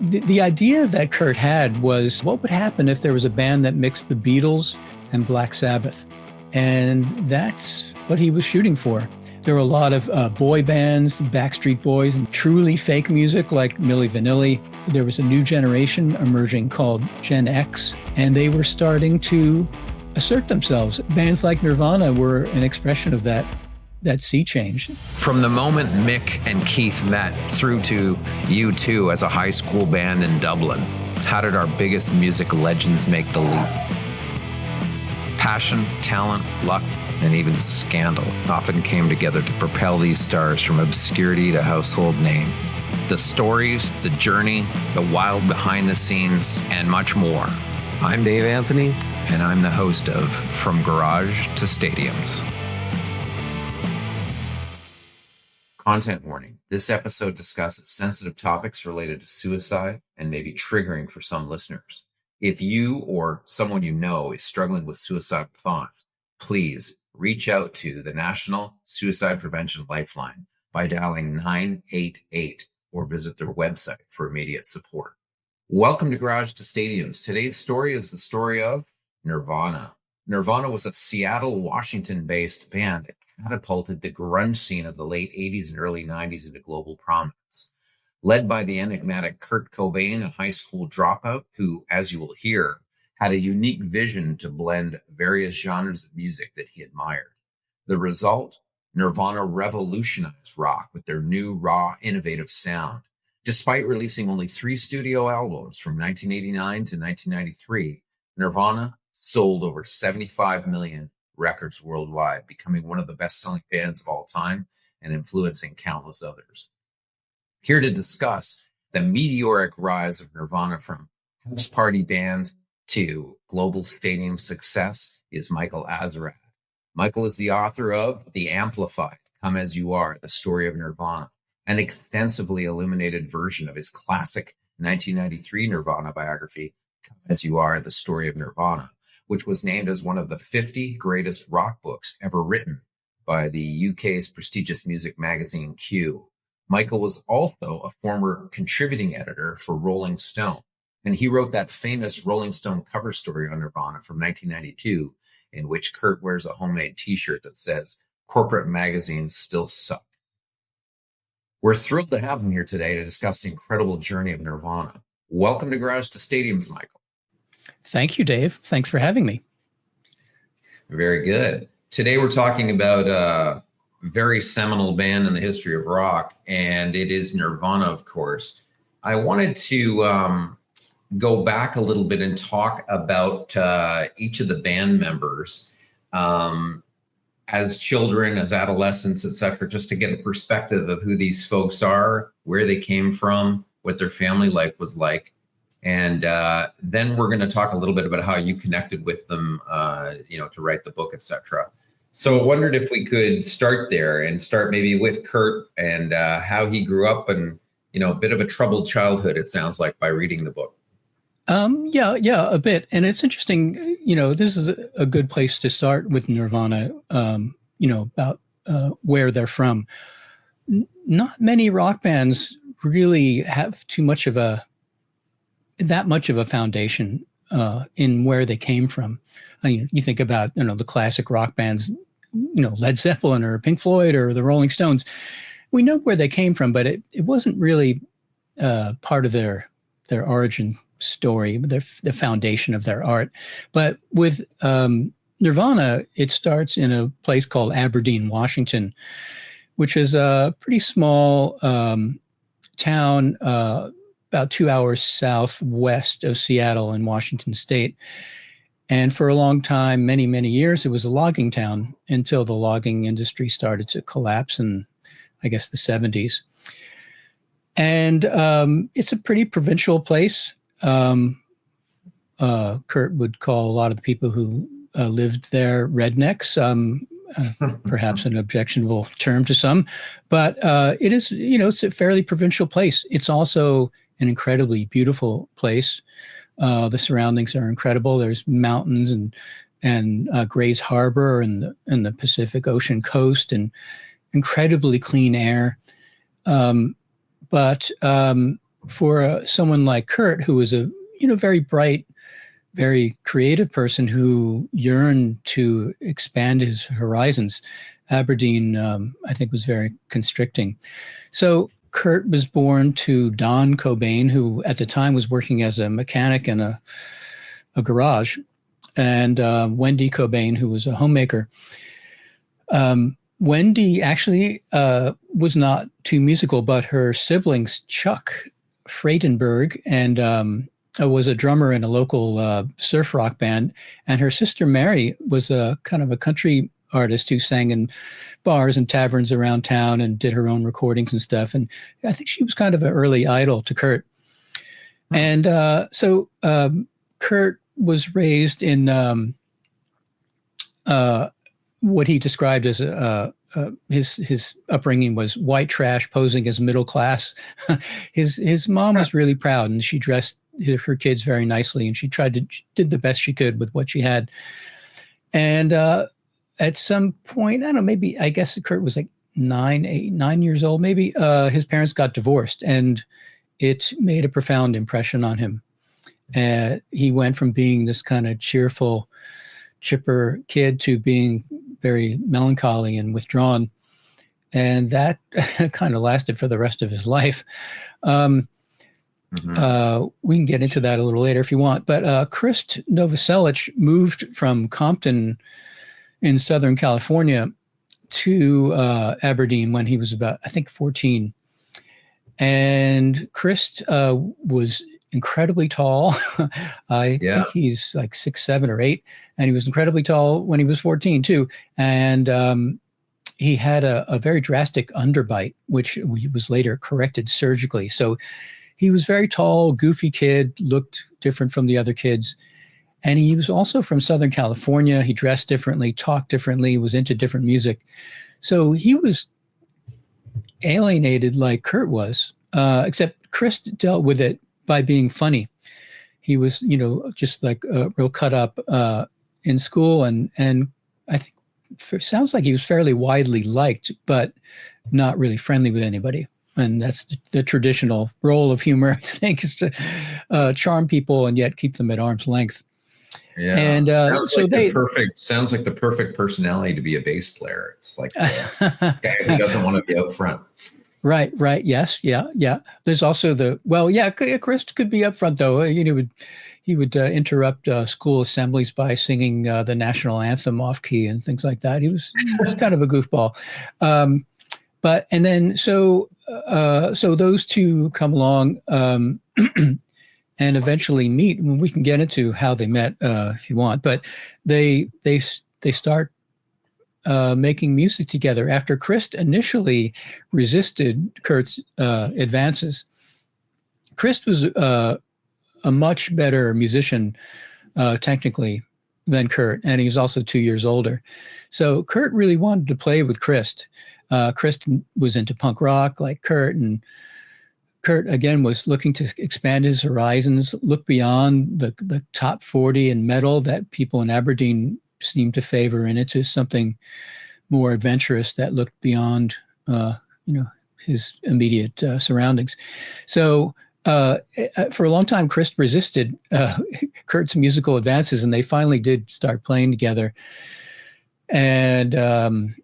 The idea that Kurt had was, what would happen if there was a band that mixed the Beatles and Black Sabbath? And that's what he was shooting for. There were a lot of boy bands, Backstreet Boys, and truly fake music like Milli Vanilli. There was a new generation emerging called Gen X, and they were starting to assert themselves. Bands like Nirvana were an expression of that sea change. From the moment Mick and Keith met through to U2 as a high school band in Dublin, how did our biggest music legends make the leap? Passion, talent, luck, and even scandal often came together to propel these stars from obscurity to household name. The stories, the journey, the wild behind the scenes, and much more. I'm Dave Anthony, and I'm the host of From Garage to Stadiums. Content warning. This episode discusses sensitive topics related to suicide and may be triggering for some listeners. If you or someone you know is struggling with suicidal thoughts, please reach out to the National Suicide Prevention Lifeline by dialing 988 or visit their website for immediate support. Welcome to Garage to Stadiums. Today's story is the story of Nirvana. Nirvana was a Seattle, Washington-based band that catapulted the grunge scene of the late 80s and early 90s into global prominence. Led by the enigmatic Kurt Cobain, a high school dropout who, as you will hear, had a unique vision to blend various genres of music that he admired. The result? Nirvana revolutionized rock with their new, raw, innovative sound. Despite releasing only 3 studio albums from 1989 to 1993, Nirvana sold over 75 million records worldwide, becoming one of the best-selling bands of all time and influencing countless others. Here to discuss the meteoric rise of Nirvana from house party band to global stadium success is Michael Azerrad. Michael is the author of The Amplified, Come As You Are, The Story of Nirvana, an extensively illuminated version of his classic 1993 Nirvana biography, Come As You Are, The Story of Nirvana, which was named as one of the 50 greatest rock books ever written by the UK's prestigious music magazine Q. Michael was also a former contributing editor for Rolling Stone, and he wrote that famous Rolling Stone cover story on Nirvana from 1992, in which Kurt wears a homemade t-shirt that says, "Corporate magazines still suck." We're thrilled to have him here today to discuss the incredible journey of Nirvana. Welcome to Garage to Stadiums, Michael. Thank you, Dave. Thanks for having me. Very good. Today we're talking about a very seminal band in the history of rock, and it is Nirvana, of course. I wanted to go back a little bit and talk about each of the band members as children, as adolescents, etc., just to get a perspective of who these folks are, where they came from, what their family life was like. And then we're going to talk a little bit about how you connected with them, to write the book, etc. So I wondered if we could start there and start maybe with Kurt and how he grew up and, a bit of a troubled childhood, it sounds like, by reading the book. Yeah, a bit. And it's interesting, this is a good place to start with Nirvana, about where they're from. Not many rock bands really have that much of a foundation in where they came from. I mean, you think about, the classic rock bands, Led Zeppelin or Pink Floyd or the Rolling Stones. We know where they came from, but it wasn't really part of their origin story, the foundation of their art. But with Nirvana, it starts in a place called Aberdeen, Washington, which is a pretty small town about 2 hours southwest of Seattle in Washington state. And for a long time, many, many years, it was a logging town until the logging industry started to collapse in, I guess, the 70s. And it's a pretty provincial place. Kurt would call a lot of the people who lived there rednecks, perhaps an objectionable term to some, but it is, it's a fairly provincial place. It's also an incredibly beautiful place. The surroundings are incredible. There's mountains and Gray's Harbor and the Pacific Ocean coast and incredibly clean air. But for someone like Kurt, who was a very bright, very creative person who yearned to expand his horizons, Aberdeen, I think, was very constricting. So Kurt was born to Don Cobain, who at the time was working as a mechanic in a garage, and Wendy Cobain, who was a homemaker. Wendy actually was not too musical, but her siblings, Chuck Freidenberg, and was a drummer in a local surf rock band, and her sister Mary was a kind of a country artist who sang in bars and taverns around town and did her own recordings and stuff. And I think she was kind of an early idol to Kurt. And so Kurt was raised in what he described as his upbringing was white trash posing as middle class. His mom was really proud, and she dressed her kids very nicely, and she did the best she could with what she had. And at some point, I don't know, maybe, I guess Kurt was like 9 years old, maybe, his parents got divorced, and it made a profound impression on him. He went from being this kind of cheerful, chipper kid to being very melancholy and withdrawn. And that kind of lasted for the rest of his life. We can get into that a little later if you want. But Chris Novoselic moved from Compton in Southern California to Aberdeen when he was about, I think, 14. And Chris was incredibly tall. I think he's like 6'7" or 6'8", and he was incredibly tall when he was 14 too. And he had a very drastic underbite, which was later corrected surgically. So he was very tall, goofy kid, looked different from the other kids. And he was also from Southern California. He dressed differently, talked differently, was into different music. So he was alienated like Kurt was, except Chris dealt with it by being funny. He was, just like real cut up in school. And I think it sounds like he was fairly widely liked, but not really friendly with anybody. And that's the traditional role of humor, I think, is to charm people and yet keep them at arm's length. Yeah, and sounds like the perfect personality to be a bass player. It's like the guy who doesn't want to be out front. Right. Yes. Yeah. There's also Chris could be up front though. He would interrupt school assemblies by singing the national anthem off key and things like that. He was kind of a goofball. So those two come along and eventually meet. We can get into how they met if you want, but they start making music together after Chris initially resisted Kurt's advances. Chris was a much better musician technically than Kurt, and he was also 2 years older. So Kurt really wanted to play with Chris. Chris was into punk rock like Kurt, and Kurt, again, was looking to expand his horizons, look beyond the top 40 in metal that people in Aberdeen seemed to favor, and into something more adventurous that looked beyond, his immediate surroundings. So for a long time, Chris resisted Kurt's musical advances, and they finally did start playing together, and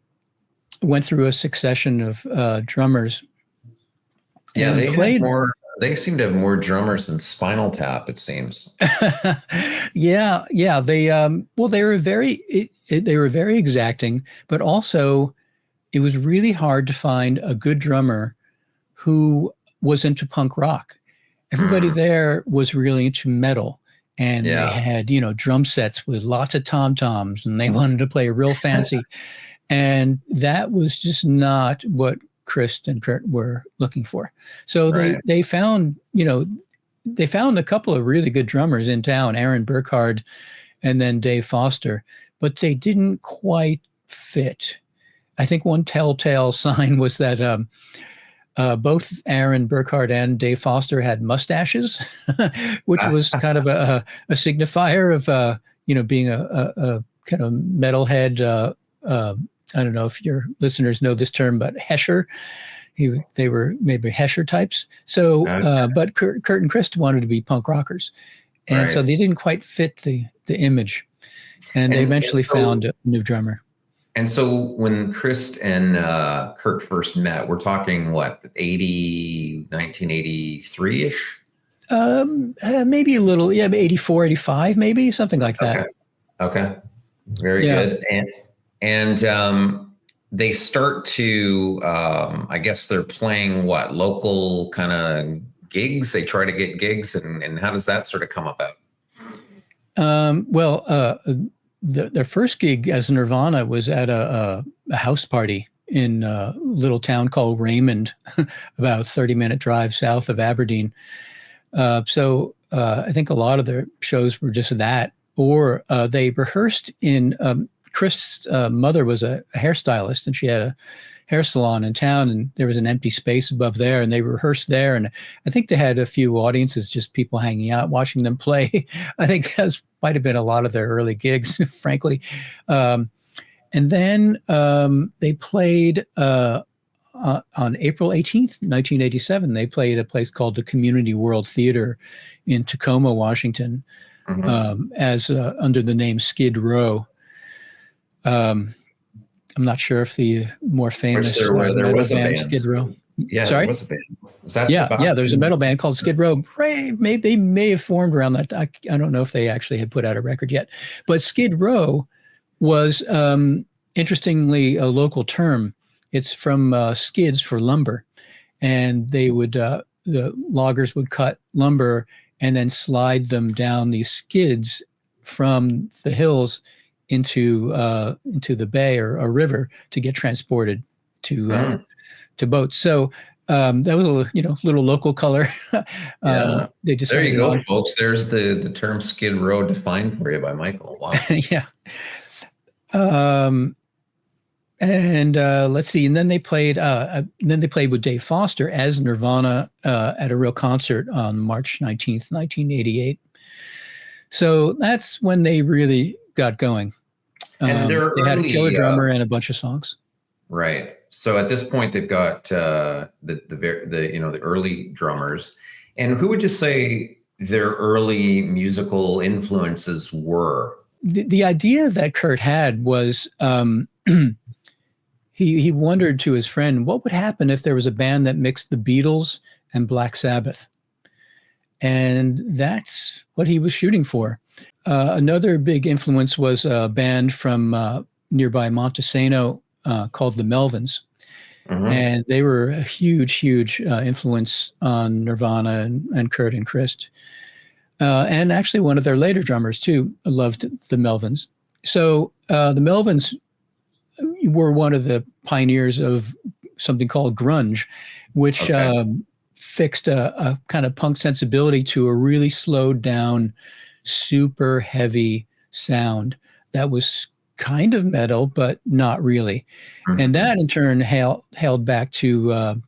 went through a succession of drummers. Yeah, they seem to have more drummers than Spinal Tap, it seems. Yeah. They were very exacting, but also it was really hard to find a good drummer who was into punk rock. Everybody there was really into metal, and they had, drum sets with lots of tom-toms, and they wanted to play real fancy. And that was just not what Chris and Kurt were looking for. So they found a couple of really good drummers in town, Aaron Burkhardt and then Dave Foster, but they didn't quite fit. I think one telltale sign was that both Aaron Burkhardt and Dave Foster had mustaches, which was kind of a signifier of being a kind of metalhead. I don't know if your listeners know this term, but hesher. They were maybe Hesher types. So, Okay. but Kurt and Chris wanted to be punk rockers, and so Right. they didn't quite fit the image. And they And eventually so found a new drummer. and so when Chris and Kurt first met, we're talking what, 1983-ish? Maybe a little, yeah, 84, 85, maybe something like that. Okay. Okay. Very Yeah. good. And they start to, I guess they're playing what, local kind of gigs? They try to get gigs, and how does that sort of come about? Well, their first gig as Nirvana was at a house party in a little town called Raymond, about a 30-minute drive south of Aberdeen. So I think a lot of their shows were just that, or they rehearsed in Chris' mother was a hairstylist, and she had a hair salon in town, and there was an empty space above there, and they rehearsed there. And I think they had a few audiences, just people hanging out, watching them play. I think that might have been a lot of their early gigs, frankly. And then they played on April 18th, 1987, they played a place called the Community World Theater in Tacoma, Washington, as under the name Skid Row. I'm not sure if the more famous there was a band band. Skid Row. Yeah, Sorry? there was a band. Was that Yeah, there's a metal band called Skid Row. They may have formed around that. I don't know if they actually had put out a record yet. But Skid Row was, interestingly, a local term. It's from skids for lumber. And they would, the loggers would cut lumber and then slide them down these skids from the hills into the bay or a river to get transported to boats. So that was a little local color. Yeah. They decided there you go, folks. There's the term Skid Row defined for you by Michael. Wow. Yeah. And let's see. And then they played. With Dave Foster as Nirvana at a real concert on March 19th, 1988. So that's when they really got going. And they had a killer drummer and a bunch of songs. Right. So at this point, they've got the early drummers. And who would you say their early musical influences were? The idea that Kurt had was he wondered to his friend, what would happen if there was a band that mixed the Beatles and Black Sabbath? And that's what he was shooting for. Another big influence was a band from nearby Montesano called the Melvins. And they were a huge influence on Nirvana and Kurt and Chris. And actually one of their later drummers too loved the Melvins. So the Melvins were one of the pioneers of something called grunge, which fixed a kind of punk sensibility to a really slowed down, super heavy sound that was kind of metal, but not really. And that in turn hailed back to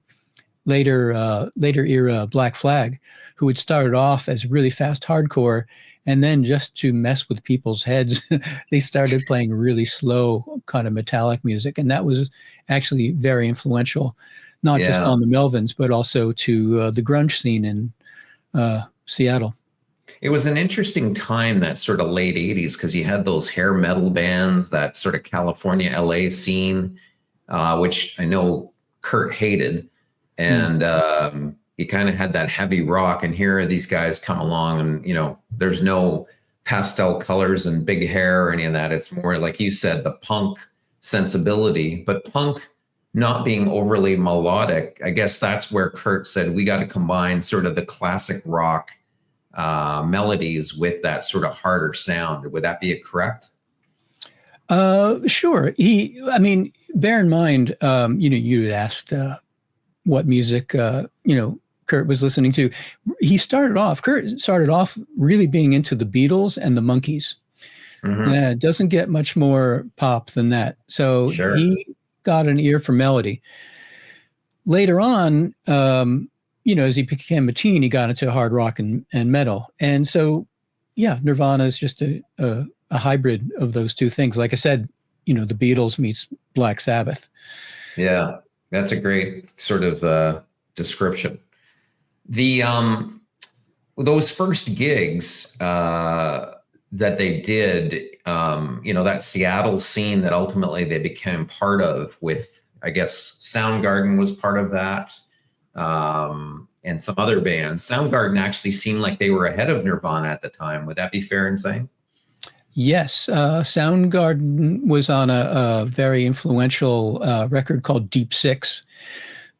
later era Black Flag, who had started off as really fast hardcore, and then just to mess with people's heads, they started playing really slow kind of metallic music. And that was actually very influential, not just on the Melvins, but also to the grunge scene in Seattle. It was an interesting time, that sort of late 80s, because you had those hair metal bands, that sort of California, LA scene, which I know Kurt hated. And you kind of had that heavy rock, and here these guys come along and, there's no pastel colors and big hair or any of that. It's more, like you said, the punk sensibility, but punk not being overly melodic. I guess that's where Kurt said, we got to combine sort of the classic rock melodies with that sort of harder sound. Would that be correct? Sure. Bear in mind, you had asked what music, Kurt was listening to. Kurt started off really being into the Beatles and the Monkees. Doesn't get much more pop than that. So he got an ear for melody. Later on, as he became a teen, he got into hard rock and metal. And so, Nirvana is just a hybrid of those two things. Like I said, the Beatles meets Black Sabbath. Yeah. That's a great sort of description. The those first gigs that they did, that Seattle scene that ultimately they became part of with, I guess, Soundgarden was part of that, and some other bands. Soundgarden actually seemed like they were ahead of Nirvana at the time. Would that be fair in saying? Yes, Soundgarden was on a very influential record called Deep Six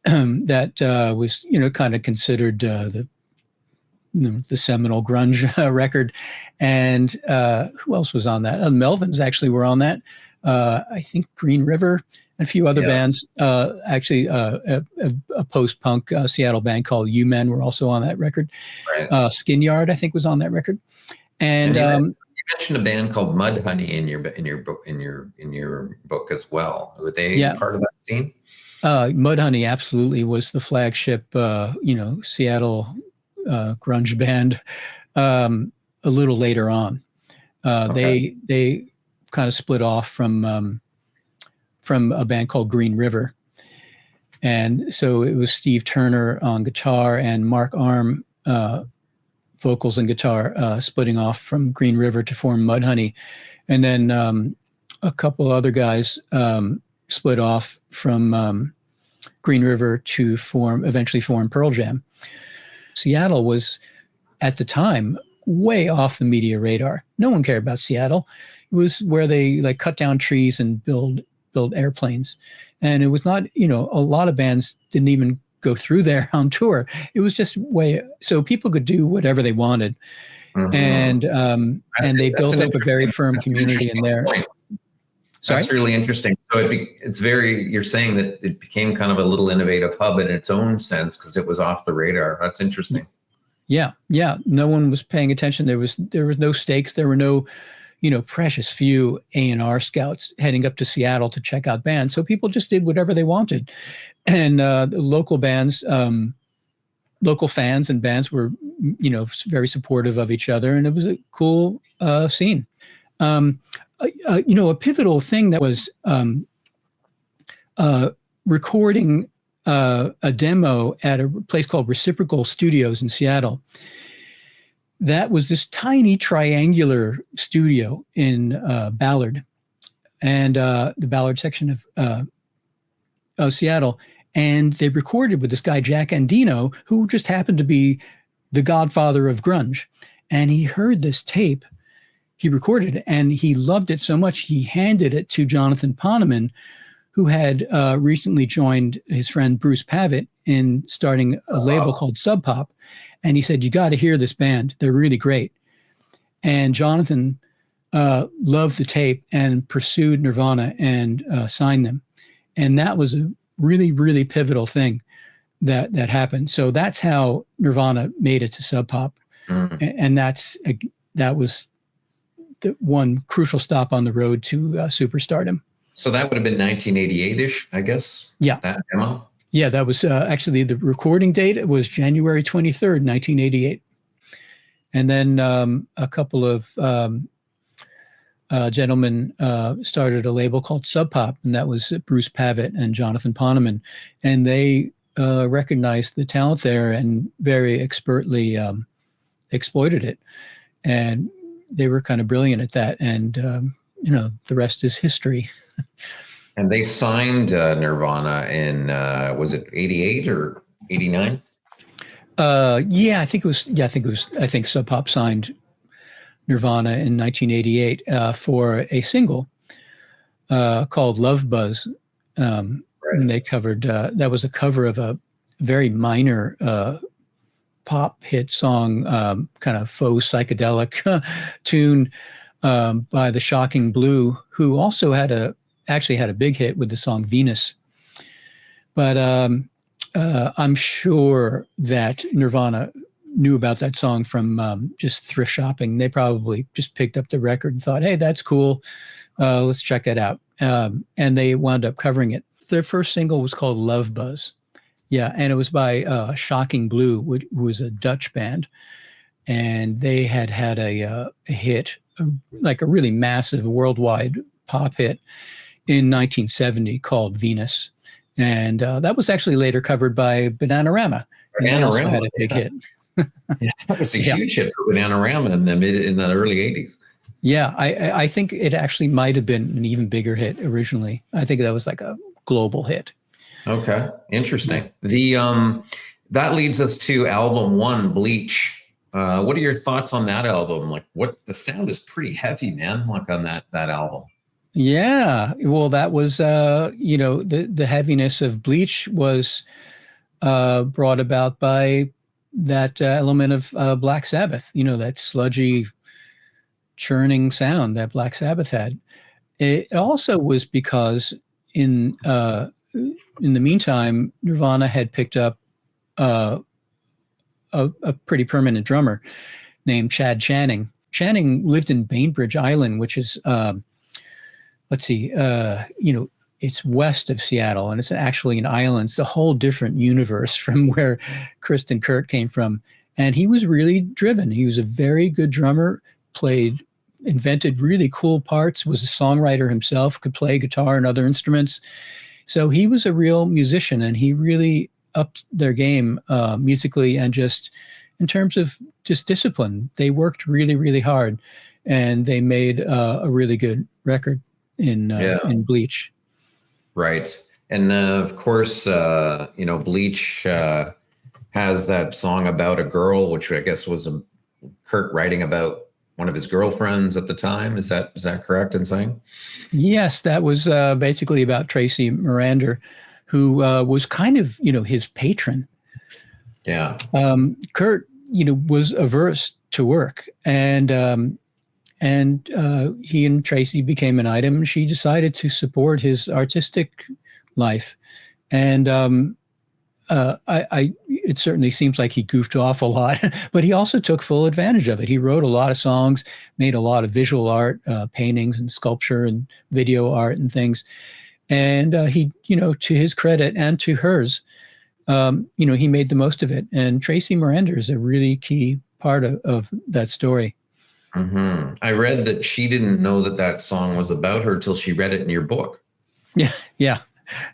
that was, kind of considered the seminal grunge record. And who else was on that? Melvins actually were on that. I think Green River and a few other bands. Actually, a post-punk Seattle band called U-Men were also on that record. Right. Skin Yard, I think, was on that record. And you mentioned a band called Mudhoney in your book as well. Were they part of that scene? Mudhoney absolutely was the flagship, Seattle grunge band. A little later on, they kind of split off from a band called Green River, and so it was Steve Turner on guitar and Mark Arm vocals and guitar, splitting off from Green River to form Mudhoney, and then a couple other guys split off from Green River to eventually form Pearl Jam. Seattle was, at the time, way off the media radar. No one cared about Seattle. It was where they cut down trees and build airplanes. And it was not, a lot of bands didn't even go through there on tour. It was just so people could do whatever they wanted. Mm-hmm. And they built up a very firm community in there. Point. That's really interesting. So you're saying that it became kind of a little innovative hub in its own sense because it was off the radar. That's interesting. Yeah. No one was paying attention. There was no stakes. There were no, precious few A&R scouts heading up to Seattle to check out bands. So people just did whatever they wanted. And the local bands, local fans and bands were, very supportive of each other. And it was a cool scene. A pivotal thing that was recording a demo at a place called Reciprocal Studios in Seattle. That was this tiny triangular studio in Ballard, and the Ballard section of Seattle. And they recorded with this guy, Jack Andino, who just happened to be the godfather of grunge. And he heard this tape. He recorded it, and he loved it so much, he handed it to Jonathan Poneman, who had recently joined his friend Bruce Pavitt in starting a label called Sub Pop. And he said, "You got to hear this band. They're really great." And Jonathan loved the tape and pursued Nirvana and signed them. And that was a really, really pivotal thing that happened. So that's how Nirvana made it to Sub Pop. Mm. And that was the one crucial stop on the road to superstardom. So that would have been 1988-ish, I guess? Yeah. That demo? Yeah, that was actually the recording date was January 23rd, 1988. And then a couple of gentlemen started a label called Sub Pop, and that was Bruce Pavitt and Jonathan Poneman. And they recognized the talent there and very expertly exploited it. And they were kind of brilliant at that. And, the rest is history. And they signed Nirvana in, was it 88 or 89? I think Sub Pop signed Nirvana in 1988 for a single called Love Buzz. Right. And they covered, that was a cover of a very minor pop hit song, kind of faux psychedelic tune by the Shocking Blue, who also actually had a big hit with the song Venus. But I'm sure that Nirvana knew about that song from just thrift shopping. They probably just picked up the record and thought, "Hey, that's cool. Let's check that out." And they wound up covering it. Their first single was called Love Buzz. Yeah, and it was by Shocking Blue, who was a Dutch band. And they had a hit, like a really massive worldwide pop hit in 1970 called Venus. And that was actually later covered by Bananarama. And they also had a big hit. Yeah, that was a huge hit for Bananarama in the early 80s. Yeah, I think it actually might have been an even bigger hit originally. I think that was like a global hit. Okay, interesting. That leads us to album 1, Bleach. What are your thoughts on that album? Like, the sound is pretty heavy, man. Like on that album. Yeah, well, that was the heaviness of Bleach was brought about by that element of Black Sabbath. That sludgy, churning sound that Black Sabbath had. It also was because in the meantime, Nirvana had picked up a pretty permanent drummer named Chad Channing. Channing lived in Bainbridge Island, which is it's west of Seattle, and it's actually an island. It's a whole different universe from where Chris and Kurt came from. And he was really driven. He was a very good drummer, invented really cool parts, was a songwriter himself, could play guitar and other instruments. So he was a real musician, and he really upped their game musically and just in terms of just discipline. They worked really, really hard, and they made a really good record in Bleach. Right. And of course, Bleach has that song about a girl, which I guess was Kurt writing about one of his girlfriends at the time. Is that correct in saying? Yes, that was basically about Tracy Miranda, who was kind of, his patron. Yeah. Kurt, was averse to work, and he and Tracy became an item, and she decided to support his artistic life. And it certainly seems like he goofed off a lot, but he also took full advantage of it. He wrote a lot of songs, made a lot of visual art, paintings and sculpture and video art and things. And he, to his credit and to hers, he made the most of it. And Tracy Miranda is a really key part of that story. Mm-hmm. I read that she didn't know that song was about her till she read it in your book. Yeah.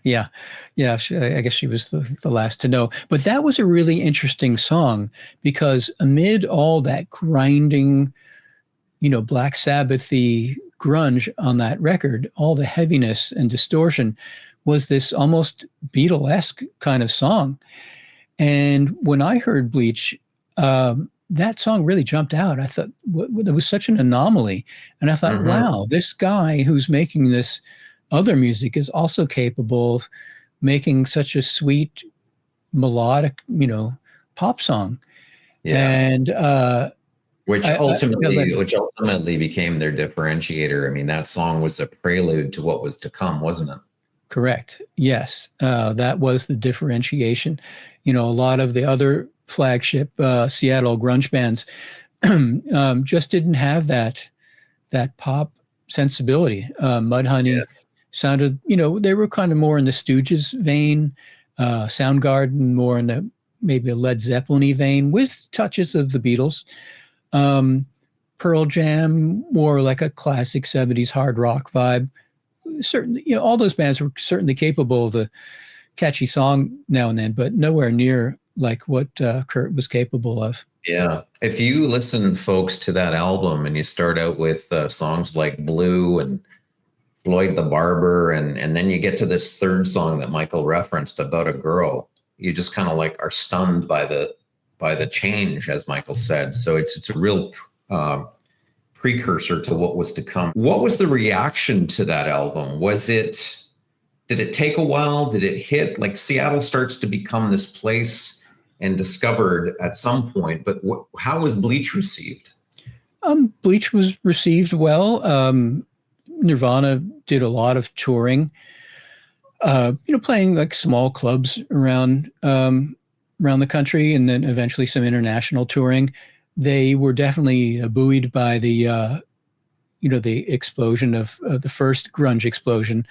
I guess she was the last to know. But that was a really interesting song because amid all that grinding, Black Sabbath-y grunge on that record, all the heaviness and distortion was this almost Beatlesque kind of song. And when I heard Bleach, that song really jumped out. I thought there was such an anomaly. And I thought, wow, this guy who's making this other music is also capable of making such a sweet, melodic, pop song. Yeah. And which ultimately became their differentiator. I mean, that song was a prelude to what was to come, wasn't it? Correct. Yes. That was the differentiation. A lot of the other flagship Seattle grunge bands just didn't have that pop sensibility. Mudhoney sounded, they were kind of more in the Stooges vein, Soundgarden more in maybe a Led Zeppelin-y vein with touches of the Beatles. Pearl Jam more like a classic 70s hard rock vibe. Certainly, all those bands were certainly capable of a catchy song now and then, but nowhere near like what Kurt was capable of. Yeah. If you listen, folks, to that album and you start out with songs like Blue and Floyd the Barber, and then you get to this third song that Michael referenced about a girl, you just kind of like are stunned by the change, as Michael said. So it's a real precursor to what was to come. What was the reaction to that album? Did it take a while? Did it hit? Like Seattle starts to become this place and discovered at some point, but how was Bleach received? Bleach was received well. Nirvana did a lot of touring, playing like small clubs around the country, and then eventually some international touring. They were definitely buoyed by the explosion of the first grunge explosion.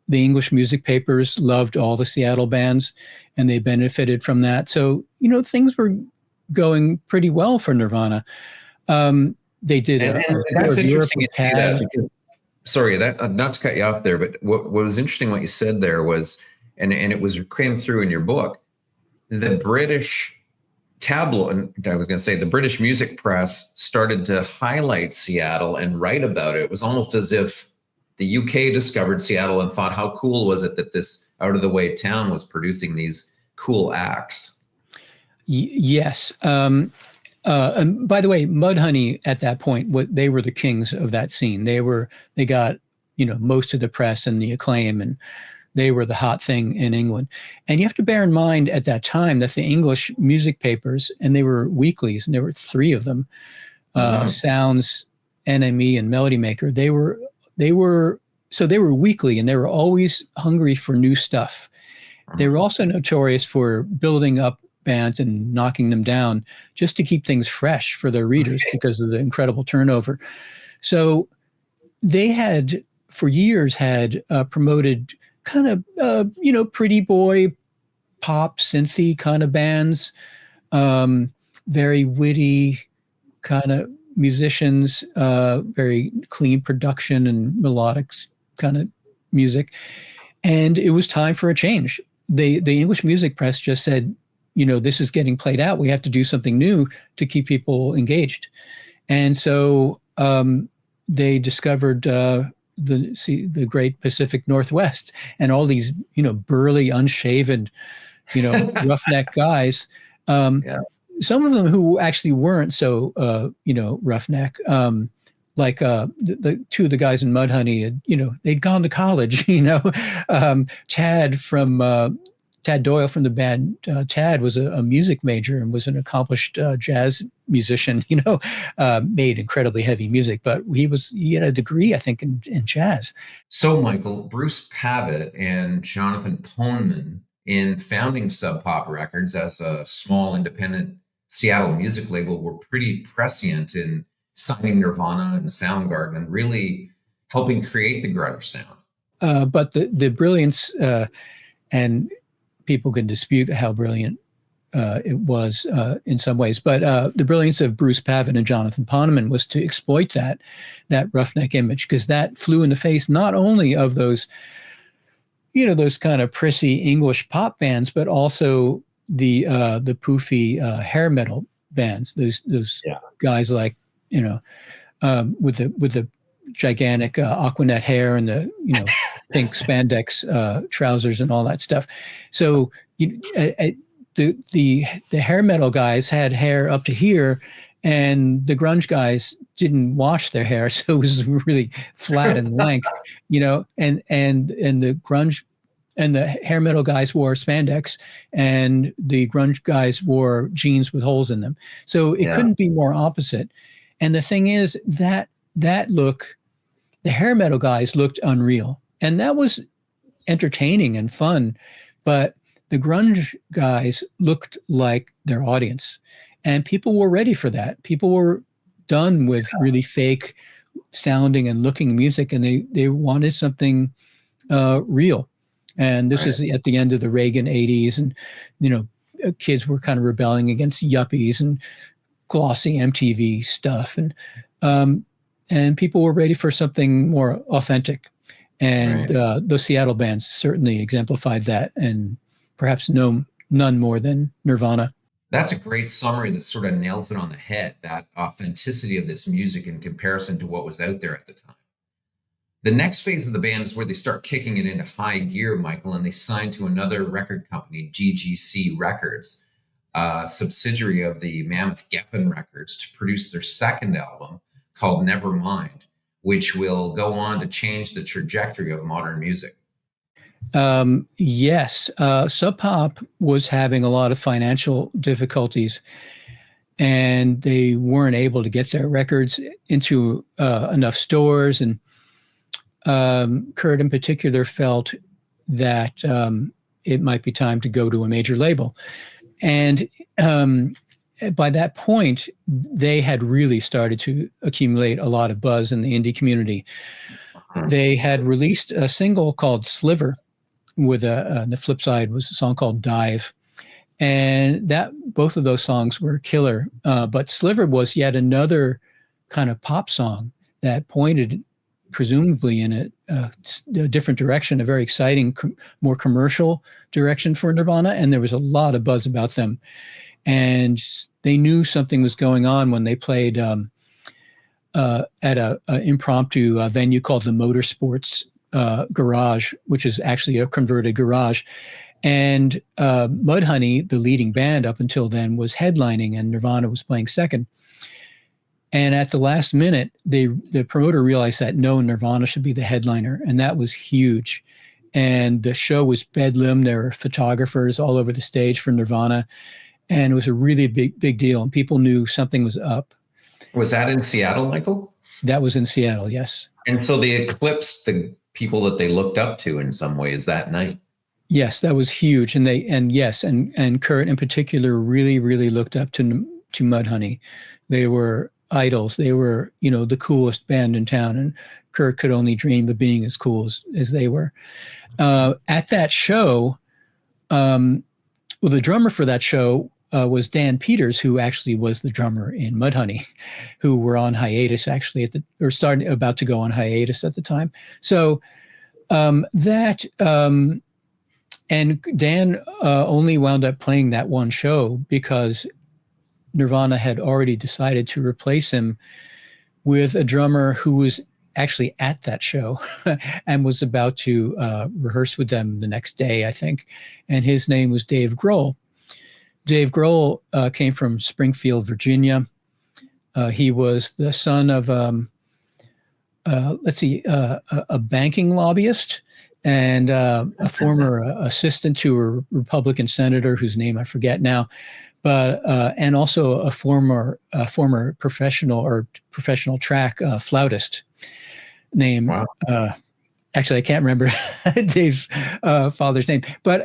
The English music papers loved all the Seattle bands, and they benefited from that. So, things were going pretty well for Nirvana. They did. And that's interesting to see that, because sorry, that not to cut you off there, but what was interesting what you said there was, and it was came through in your book, the British tabloid, I was going to say the British music press started to highlight Seattle and write about it. It was almost as if the UK discovered Seattle and thought, how cool was it that this out of the way town was producing these cool acts? Yes. And by the way, Mudhoney at that point, they were the kings of that scene. They got, most of the press and the acclaim, and they were the hot thing in England. And you have to bear in mind at that time that the English music papers, and they were weeklies, and there were 3 of them, Sounds, NME, and Melody Maker. They were weekly, and they were always hungry for new stuff. They were also notorious for building up bands and knocking them down just to keep things fresh for their readers because of the incredible turnover. So they had, for years, promoted kind of, pretty boy pop, synthy kind of bands, very witty kind of musicians, very clean production and melodic kind of music. And it was time for a change. The English music press just said, this is getting played out. We have to do something new to keep people engaged. And so they discovered the great Pacific Northwest and all these, burly, unshaven, roughneck guys. Some of them who actually weren't so, roughneck, like the 2 of the guys in Mudhoney, they'd gone to college, Tad Doyle from the band, Tad was a music major and was an accomplished jazz musician, made incredibly heavy music, but he had a degree, I think, in jazz. So, Michael, Bruce Pavitt and Jonathan Poneman, in founding Sub Pop Records as a small independent Seattle music label, were pretty prescient in signing Nirvana and Soundgarden and really helping create the grunge sound. But the brilliance, and people can dispute how brilliant it was in some ways, but the brilliance of Bruce Pavitt and Jonathan Poneman was to exploit that roughneck image, because that flew in the face not only of those, those kind of prissy English pop bands, but also the poofy hair metal bands. Those guys like with the gigantic Aquanet hair and the pink spandex trousers and all that stuff. So the hair metal guys had hair up to here, and the grunge guys didn't wash their hair, so it was really flat and lank, and the grunge and the hair metal guys wore spandex, and the grunge guys wore jeans with holes in them. So it couldn't be more opposite. And the thing is that look, the hair metal guys looked unreal, and that was entertaining and fun, but the grunge guys looked like their audience, and people were ready for that. People were done with really fake sounding and looking music, and they wanted something real. And this is at the end of the Reagan 80s, and kids were kind of rebelling against yuppies and glossy MTV stuff, and people were ready for something more authentic. And those Seattle bands certainly exemplified that, and perhaps none more than Nirvana. That's a great summary that sort of nails it on the head, that authenticity of this music in comparison to what was out there at the time. The next phase of the band is where they start kicking it into high gear, Michael, and they sign to another record company, GGC Records, a subsidiary of the Mammoth Geffen Records, to produce their second album called Nevermind, which will go on to change the trajectory of modern music. Yes. Sub Pop was having a lot of financial difficulties, and they weren't able to get their records into enough stores. And Kurt in particular felt that it might be time to go to a major label. And by that point, they had really started to accumulate a lot of buzz in the indie community. They had released a single called Sliver, with the flip side was a song called Dive. And both of those songs were killer. But Sliver was yet another kind of pop song that pointed presumably in a different direction, a very exciting, more commercial direction for Nirvana. And there was a lot of buzz about them. And they knew something was going on when they played at a impromptu venue called the Motorsports Garage, which is actually a converted garage. And Mudhoney, the leading band up until then, was headlining, and Nirvana was playing second. And at the last minute, the promoter realized that no, Nirvana should be the headliner, and that was huge. And the show was bedlam. There were photographers all over the stage for Nirvana, and it was a really big deal. And people knew something was up. Was that in Seattle, Michael? That was in Seattle, yes. And so they eclipsed the people that they looked up to in some ways that night. Yes, that was huge. And Kurt in particular really looked up to Mudhoney. They were idols. They were, the coolest band in town, and Kurt could only dream of being as cool as they were. At that show, the drummer for that show was Dan Peters, who actually was the drummer in Mudhoney, who were on hiatus actually about to go on hiatus at the time. So and Dan only wound up playing that one show because Nirvana had already decided to replace him with a drummer who was actually at that show and was about to rehearse with them the next day, I think. And his name was Dave Grohl. Dave Grohl came from Springfield, Virginia. He was the son of, a banking lobbyist and a former assistant to a Republican senator whose name I forget now, but and also a former professional track flautist named. Wow. Actually, I can't remember Dave's father's name, but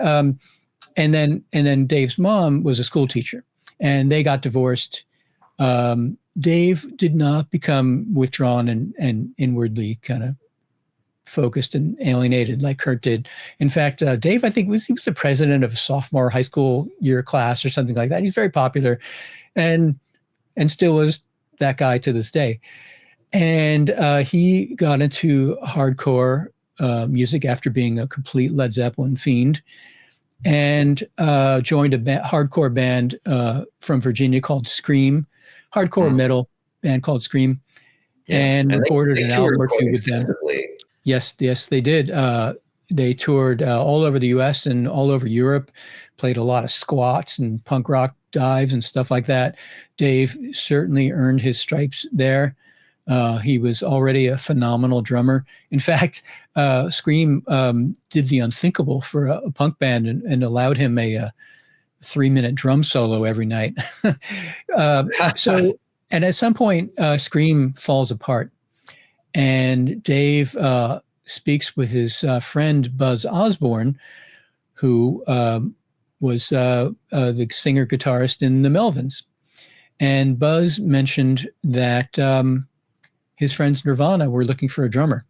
and then Dave's mom was a school teacher, and they got divorced. Dave did not become withdrawn and inwardly kind of focused and alienated like Kurt did. In fact, Dave, I think he was the president of a sophomore high school year class or something like that. He's very popular, and still is that guy to this day. And he got into hardcore music after being a complete Led Zeppelin fiend, and joined a hardcore band from Virginia called Scream, hardcore metal band called Scream, and recorded an album or two with them. Yes, they did. They toured all over the U.S. and all over Europe, played a lot of squats and punk rock dives and stuff like that. Dave certainly earned his stripes there. He was already a phenomenal drummer. In fact, Scream did the unthinkable for a punk band and allowed him a 3-minute drum solo every night. And at some point, Scream falls apart. And Dave speaks with his friend Buzz Osborne, who was the singer-guitarist in the Melvins. And Buzz mentioned that his friends Nirvana were looking for a drummer.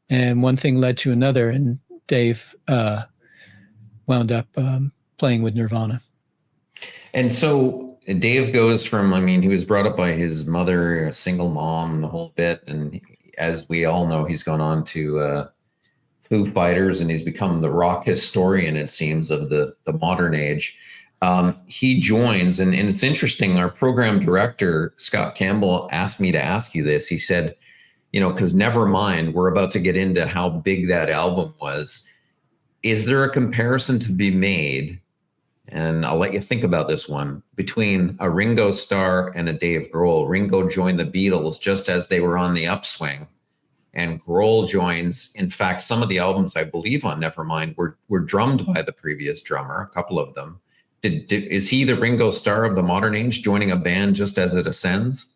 And one thing led to another, and Dave wound up playing with Nirvana. And so Dave goes from, he was brought up by his mother, a single mom, the whole bit. And as we all know, he's gone on to Foo Fighters, and he's become the rock historian, it seems, of the modern age. He joins, and it's interesting, our program director, Scott Campbell, asked me to ask you this. He said, because Nevermind, we're about to get into how big that album was. Is there a comparison to be made, and I'll let you think about this one, between a Ringo Starr and a Dave Grohl? Ringo joined the Beatles just as they were on the upswing, and Grohl joins. In fact, some of the albums, I believe, on Nevermind were drummed by the previous drummer, a couple of them. Is he the Ringo Starr of the modern age, joining a band just as it ascends?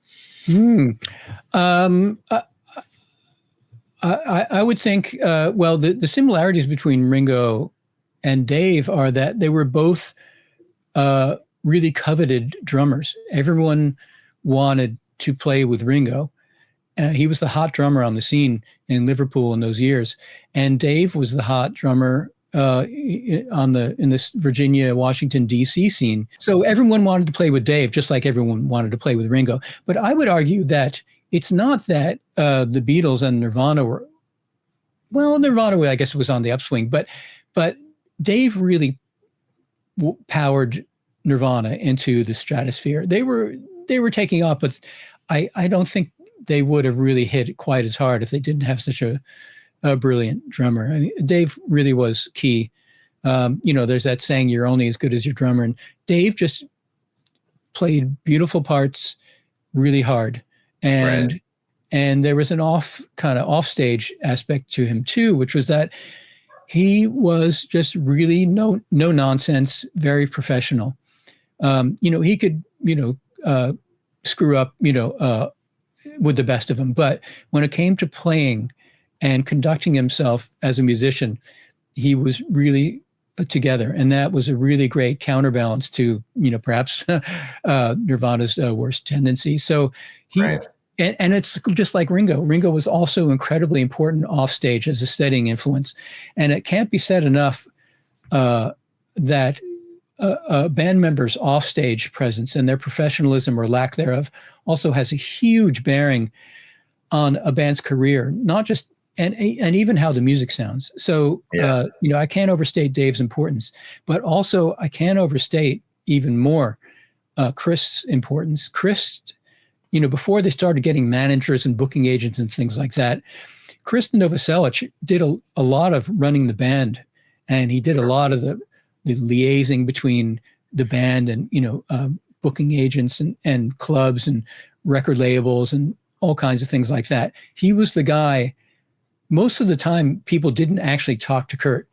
I would think, the similarities between Ringo and Dave are that they were both really coveted drummers. Everyone wanted to play with Ringo. He was the hot drummer on the scene in Liverpool in those years. And Dave was the hot drummer in this Virginia, Washington, D.C. scene. So everyone wanted to play with Dave, just like everyone wanted to play with Ringo. But I would argue that it's not that the Beatles and Nirvana were, well, Nirvana, I guess, was on the upswing, but Dave really powered Nirvana into the stratosphere. They were taking off, but I don't think they would have really hit it quite as hard if they didn't have such a brilliant drummer. I mean, Dave really was key. There's that saying, "You're only as good as your drummer," and Dave just played beautiful parts really hard, and Right. and there was an offstage aspect to him too, which was that he was just really no nonsense, very professional. He could screw up with the best of them, but when it came to playing and conducting himself as a musician, he was really together. And that was a really great counterbalance to, perhaps Nirvana's worst tendency. So Right. and it's just like Ringo. Ringo was also incredibly important offstage as a steadying influence. And it can't be said enough that a band member's offstage presence and their professionalism or lack thereof also has a huge bearing on a band's career, not just and even how the music sounds. So, Yeah. I can't overstate Dave's importance, but also I can't overstate even more Chris' importance. Chris, before they started getting managers and booking agents and things like that, Chris Novoselic did a lot of running the band, and he did a lot of the liaising between the band and, booking agents and clubs and record labels and all kinds of things like that. He was the guy. Most of the time, people didn't actually talk to Kurt.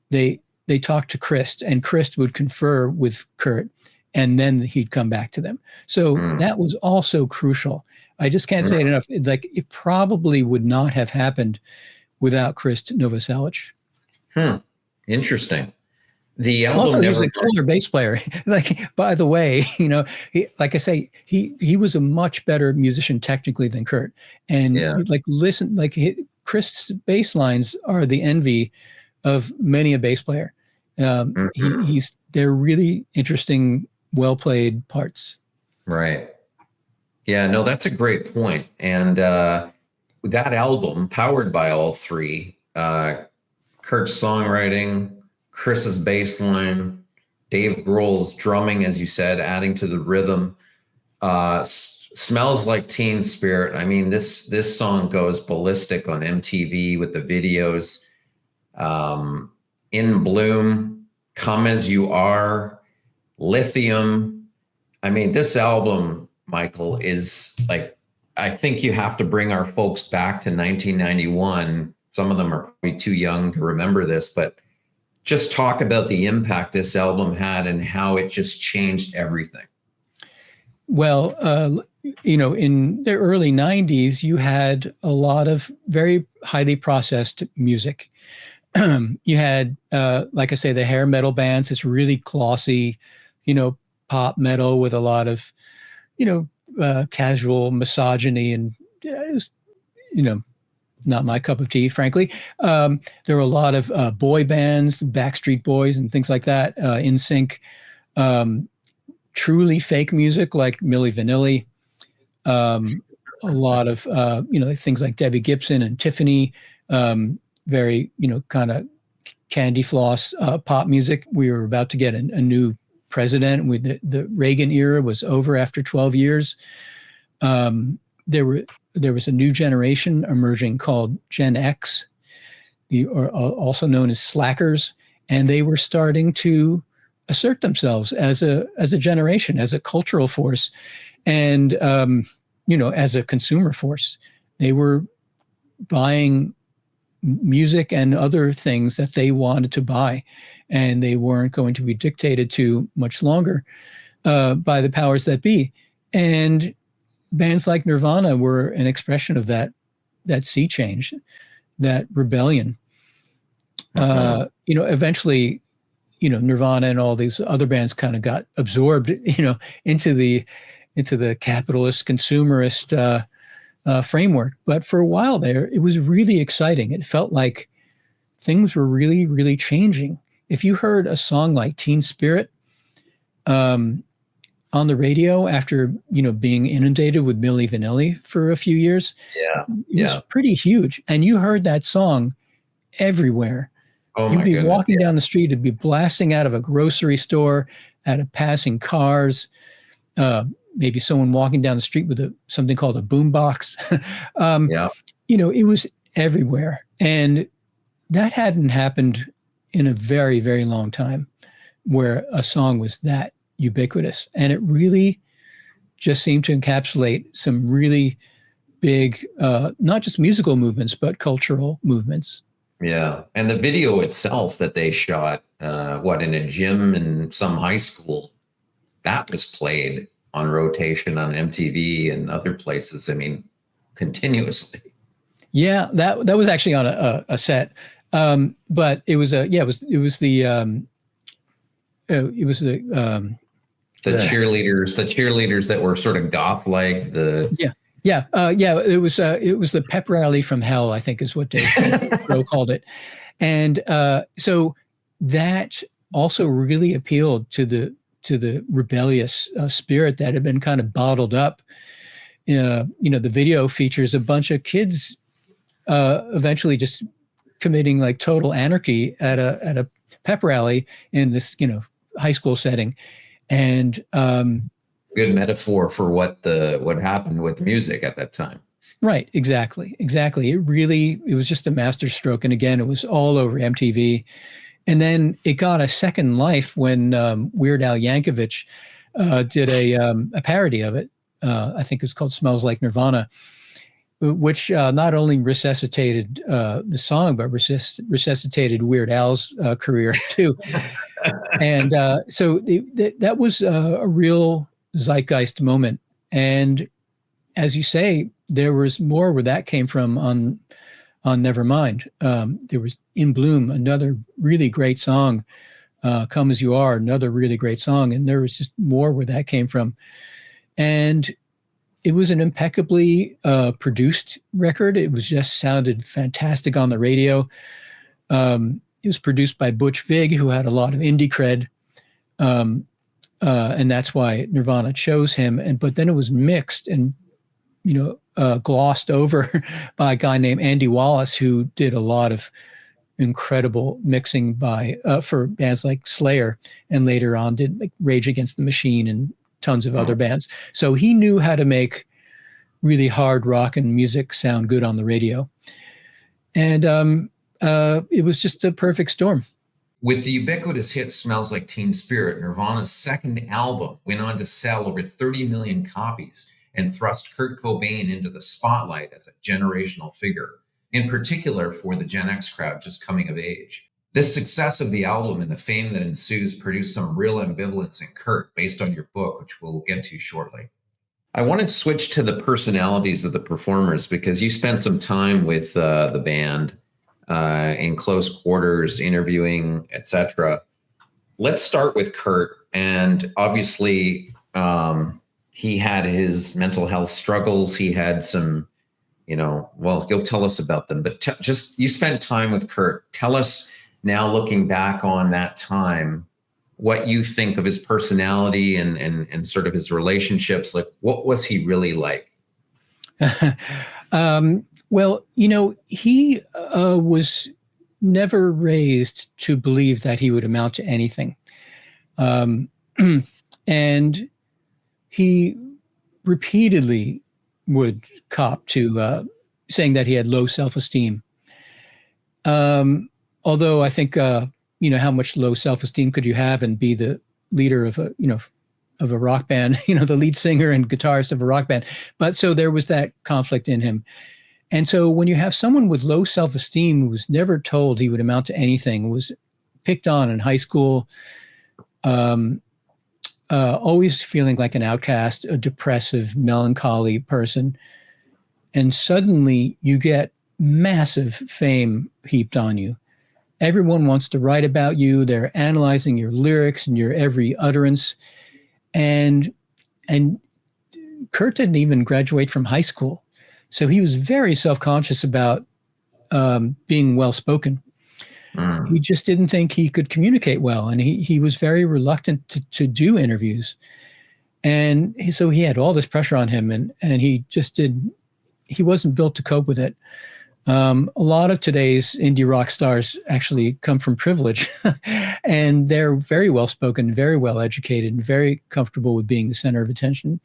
They talked to Chris, and Chris would confer with Kurt, and then he'd come back to them. So that was also crucial. I just can't say it enough. Like, it probably would not have happened without Chris Novoselic. Interesting. The album also, never. He was a killer bass player. Like, by the way, like I say, he was a much better musician technically than Kurt. And Chris' bass lines are the envy of many a bass player. They're really interesting, well played parts. Right. Yeah. No, that's a great point. And that album, powered by all three, Kurt's songwriting, Chris's bass line, Dave Grohl's drumming, as you said, adding to the rhythm. Smells Like Teen Spirit. I mean, this song goes ballistic on MTV with the videos. In Bloom, Come As You Are, Lithium. I mean, this album, Michael, is like, I think you have to bring our folks back to 1991. Some of them are probably too young to remember this, but just talk about the impact this album had and how it just changed everything. Well, in the early 90s, you had a lot of very highly processed music. You had, like I say, the hair metal bands. It's really glossy, pop metal with a lot of, casual misogyny, and it was, not my cup of tea, frankly. There were a lot of boy bands, Backstreet Boys and things like that, NSYNC. Truly fake music like Milli Vanilli. A lot of, things like Debbie Gibson and Tiffany. Very, kind of candy floss pop music. We were about to get a new president. The Reagan era was over after 12 years. There was a new generation emerging called Gen X, also known as slackers, and they were starting to assert themselves as a generation, as a cultural force, and as a consumer force. They were buying music and other things that they wanted to buy, and they weren't going to be dictated to much longer by the powers that be. And bands like Nirvana were an expression of that sea change, that rebellion. Eventually, Nirvana and all these other bands kind of got absorbed, into the capitalist consumerist framework. But for a while there, it was really exciting. It felt like things were really, really changing. If you heard a song like Teen Spirit on the radio after, being inundated with Milli Vanilli for a few years, Yeah. it was pretty huge. And you heard that song everywhere. Oh You'd my be goodness. walking down the street, it'd be blasting out of a grocery store, out of passing cars, maybe someone walking down the street with something called a boombox. It was everywhere. And that hadn't happened in a very, very long time, where a song was that ubiquitous. And it really just seemed to encapsulate some really big, not just musical movements, but cultural movements. Yeah. And the video itself that they shot, in a gym in some high school, that was played on rotation on MTV and other places. I mean, continuously. Yeah, that was actually on a set. But it was the cheerleaders that were sort of goth like it was the pep rally from hell, I think is what Grohl called it. And so that also really appealed to the rebellious spirit that had been kind of bottled up. The video features a bunch of kids eventually just committing like total anarchy at a pep rally in this high school setting. And good metaphor for what happened with music at that time. Right, exactly. It was just a masterstroke, and again, it was all over MTV. And then it got a second life when Weird Al Yankovic did a parody of it. I think it was called "Smells Like Nirvana," which not only resuscitated the song, but resuscitated Weird Al's career too. And so that was a real zeitgeist moment. And as you say, there was more where that came from on Nevermind. There was In Bloom, another really great song. Come As You Are, another really great song. And there was just more where that came from. And it was an impeccably produced record. It was just sounded fantastic on the radio. It was produced by Butch Vig, who had a lot of indie cred. And that's why Nirvana chose him. But then it was mixed and, glossed over by a guy named Andy Wallace, who did a lot of incredible mixing for bands like Slayer, and later on did like Rage Against the Machine and tons of other bands. So he knew how to make really hard rock and music sound good on the radio. And it was just a perfect storm. With the ubiquitous hit Smells Like Teen Spirit, Nirvana's second album went on to sell over 30 million copies and thrust Kurt Cobain into the spotlight as a generational figure, in particular for the Gen X crowd just coming of age. This success of the album and the fame that ensues produced some real ambivalence in Kurt, based on your book, which we'll get to shortly. I wanted to switch to the personalities of the performers, because you spent some time with the band in close quarters, interviewing, etc. Let's start with Kurt. And obviously, he had his mental health struggles. He had some, you'll tell us about them. But you spent time with Kurt. Tell us now, looking back on that time, what you think of his personality and sort of his relationships. Like, what was he really like? Well, he was never raised to believe that he would amount to anything. And he repeatedly would cop to saying that he had low self-esteem. Although I think, how much low self-esteem could you have and be the leader of a rock band, the lead singer and guitarist of a rock band. But so there was that conflict in him. And so when you have someone with low self-esteem who was never told he would amount to anything, was picked on in high school, always feeling like an outcast, a depressive, melancholy person, and suddenly you get massive fame heaped on you. Everyone wants to write about you. They're analyzing your lyrics and your every utterance. And Kurt didn't even graduate from high school. So he was very self-conscious about being well-spoken. He just didn't think he could communicate well, and he was very reluctant to do interviews. And so he had all this pressure on him, and he wasn't built to cope with it. A lot of today's indie rock stars actually come from privilege, and they're very well spoken, very well educated, and very comfortable with being the center of attention,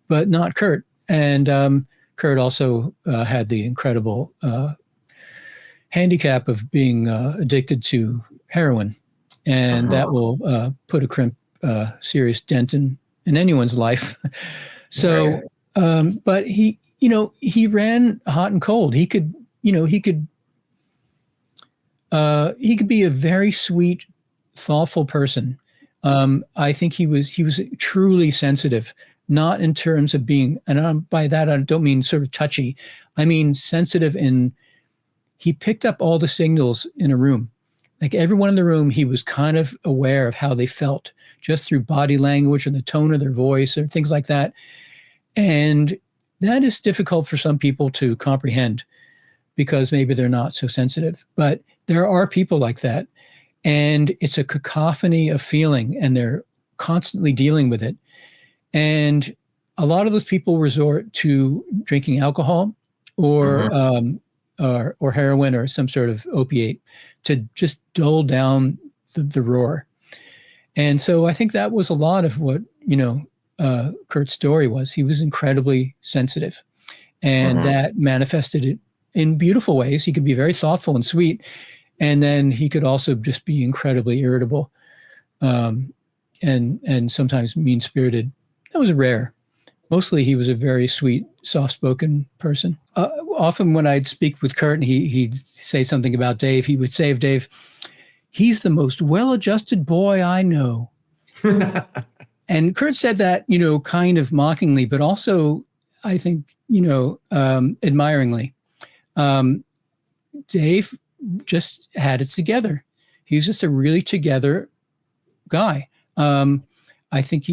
but not Kurt. And Kurt also had the incredible handicap of being addicted to heroin, and that will put a serious dent in anyone's life. So, but he ran hot and cold. He could be a very sweet, thoughtful person. I think he was truly sensitive, not in terms of being, and by that I don't mean sort of touchy. I mean sensitive he picked up all the signals in a room. Like everyone in the room, he was kind of aware of how they felt just through body language and the tone of their voice and things like that. And that is difficult for some people to comprehend because maybe they're not so sensitive. But there are people like that. And it's a cacophony of feeling, and they're constantly dealing with it. And a lot of those people resort to drinking alcohol or heroin or some sort of opiate to just dull down the roar. And so I think that was a lot of what, Kurt's story was. He was incredibly sensitive, and that manifested it in beautiful ways. He could be very thoughtful and sweet, and then he could also just be incredibly irritable, and sometimes mean-spirited. That was rare. Mostly he was a very sweet, soft-spoken person. Often when I'd speak with Kurt and he'd say something about Dave, he would say of Dave, "He's the most well-adjusted boy I know." And Kurt said that, kind of mockingly, but also, I think, admiringly. Dave just had it together. He was just a really together guy. I think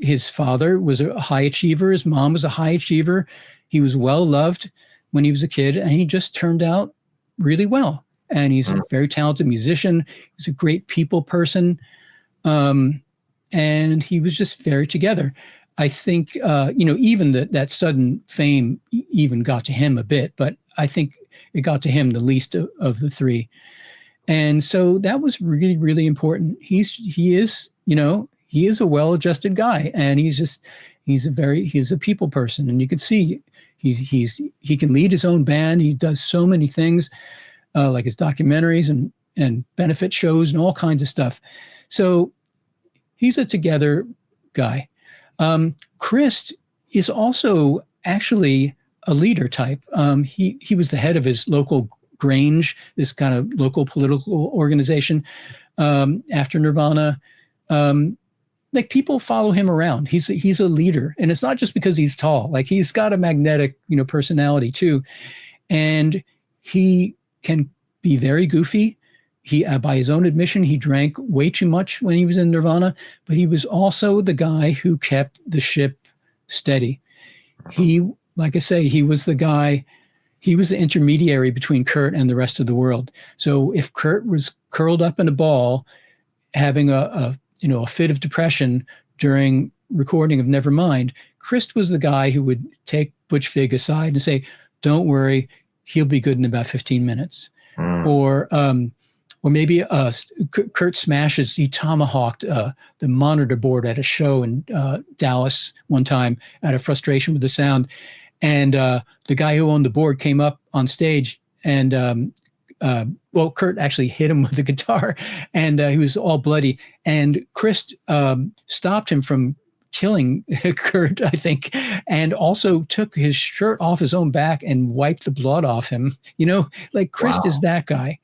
his father was a high achiever. His mom was a high achiever. He was well loved when he was a kid, and he just turned out really well. And he's a very talented musician. He's a great people person. And he was just very together. I think, even that sudden fame even got to him a bit, but I think it got to him the least of the three. And so that was really, really important. He is a well-adjusted guy, and he's a people person. And you can see he can lead his own band. He does so many things, like his documentaries and benefit shows and all kinds of stuff. So he's a together guy. Chris is also actually a leader type. He was the head of his local Grange, this kind of local political organization, after Nirvana. Like people follow him around. He's a leader, and it's not just because he's tall. Like he's got a magnetic, personality too, and he can be very goofy. He, by his own admission, he drank way too much when he was in Nirvana, but he was also the guy who kept the ship steady. He, like I say, he was the guy. He was the intermediary between Kurt and the rest of the world. So if Kurt was curled up in a ball, having a fit of depression during recording of Nevermind, Chris was the guy who would take Butch Vig aside and say, "Don't worry, he'll be good in about 15 minutes." Or maybe Kurt smashes, he tomahawked the monitor board at a show in Dallas one time out of frustration with the sound. And the guy who owned the board came up on stage and, Kurt actually hit him with the guitar, and he was all bloody. And Chris stopped him from killing Kurt, I think, and also took his shirt off his own back and wiped the blood off him. Like Chris is that guy.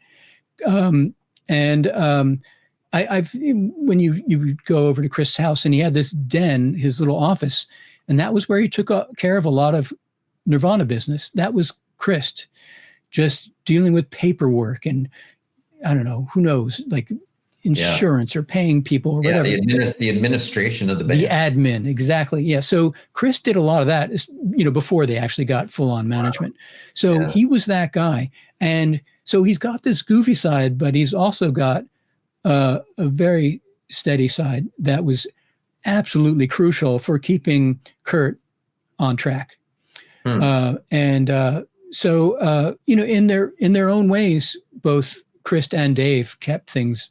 I've when you go over to Chris' house, and he had this den, his little office, and that was where he took care of a lot of Nirvana business. That was Chris, just dealing with paperwork and I don't know, who knows, like insurance or paying people or whatever. The administration of the band. The admin, exactly. Yeah. So Chris did a lot of that, before they actually got full on management. So he was that guy. And so he's got this goofy side, but he's also got a very steady side that was absolutely crucial for keeping Kurt on track. So in their own ways, both Chris and Dave kept things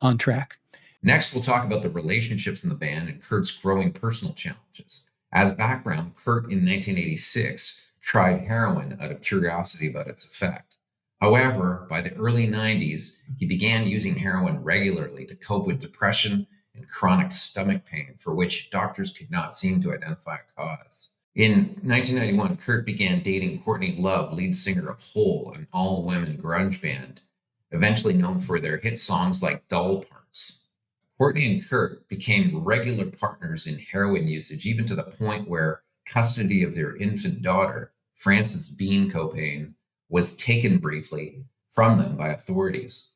on track. Next, we'll talk about the relationships in the band and Kurt's growing personal challenges. As background, Kurt in 1986 tried heroin out of curiosity about its effect. However, by the early 90s, he began using heroin regularly to cope with depression and chronic stomach pain, for which doctors could not seem to identify a cause. In 1991, Kurt began dating Courtney Love, lead singer of Hole, an all-women grunge band, eventually known for their hit songs like Dull Parts. Courtney and Kurt became regular partners in heroin usage, even to the point where custody of their infant daughter, Frances Bean Cobain, was taken briefly from them by authorities.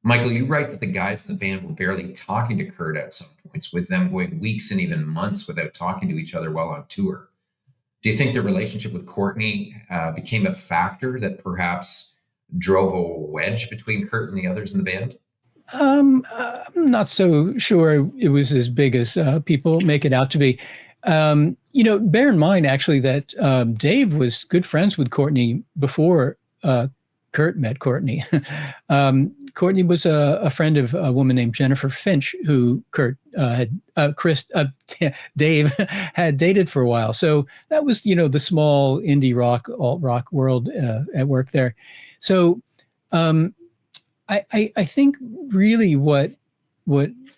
Michael, you write that the guys in the band were barely talking to Kurt at some points, with them going weeks and even months without talking to each other while on tour. Do you think the relationship with Courtney became a factor that perhaps drove a wedge between Kurt and the others in the band? I'm not so sure it was as big as people make it out to be. Bear in mind, actually, that Dave was good friends with Courtney before Kurt met Courtney. Courtney was a friend of a woman named Jennifer Finch, who Dave had dated for a while. So that was, the small indie rock, alt rock world at work there. So I think really what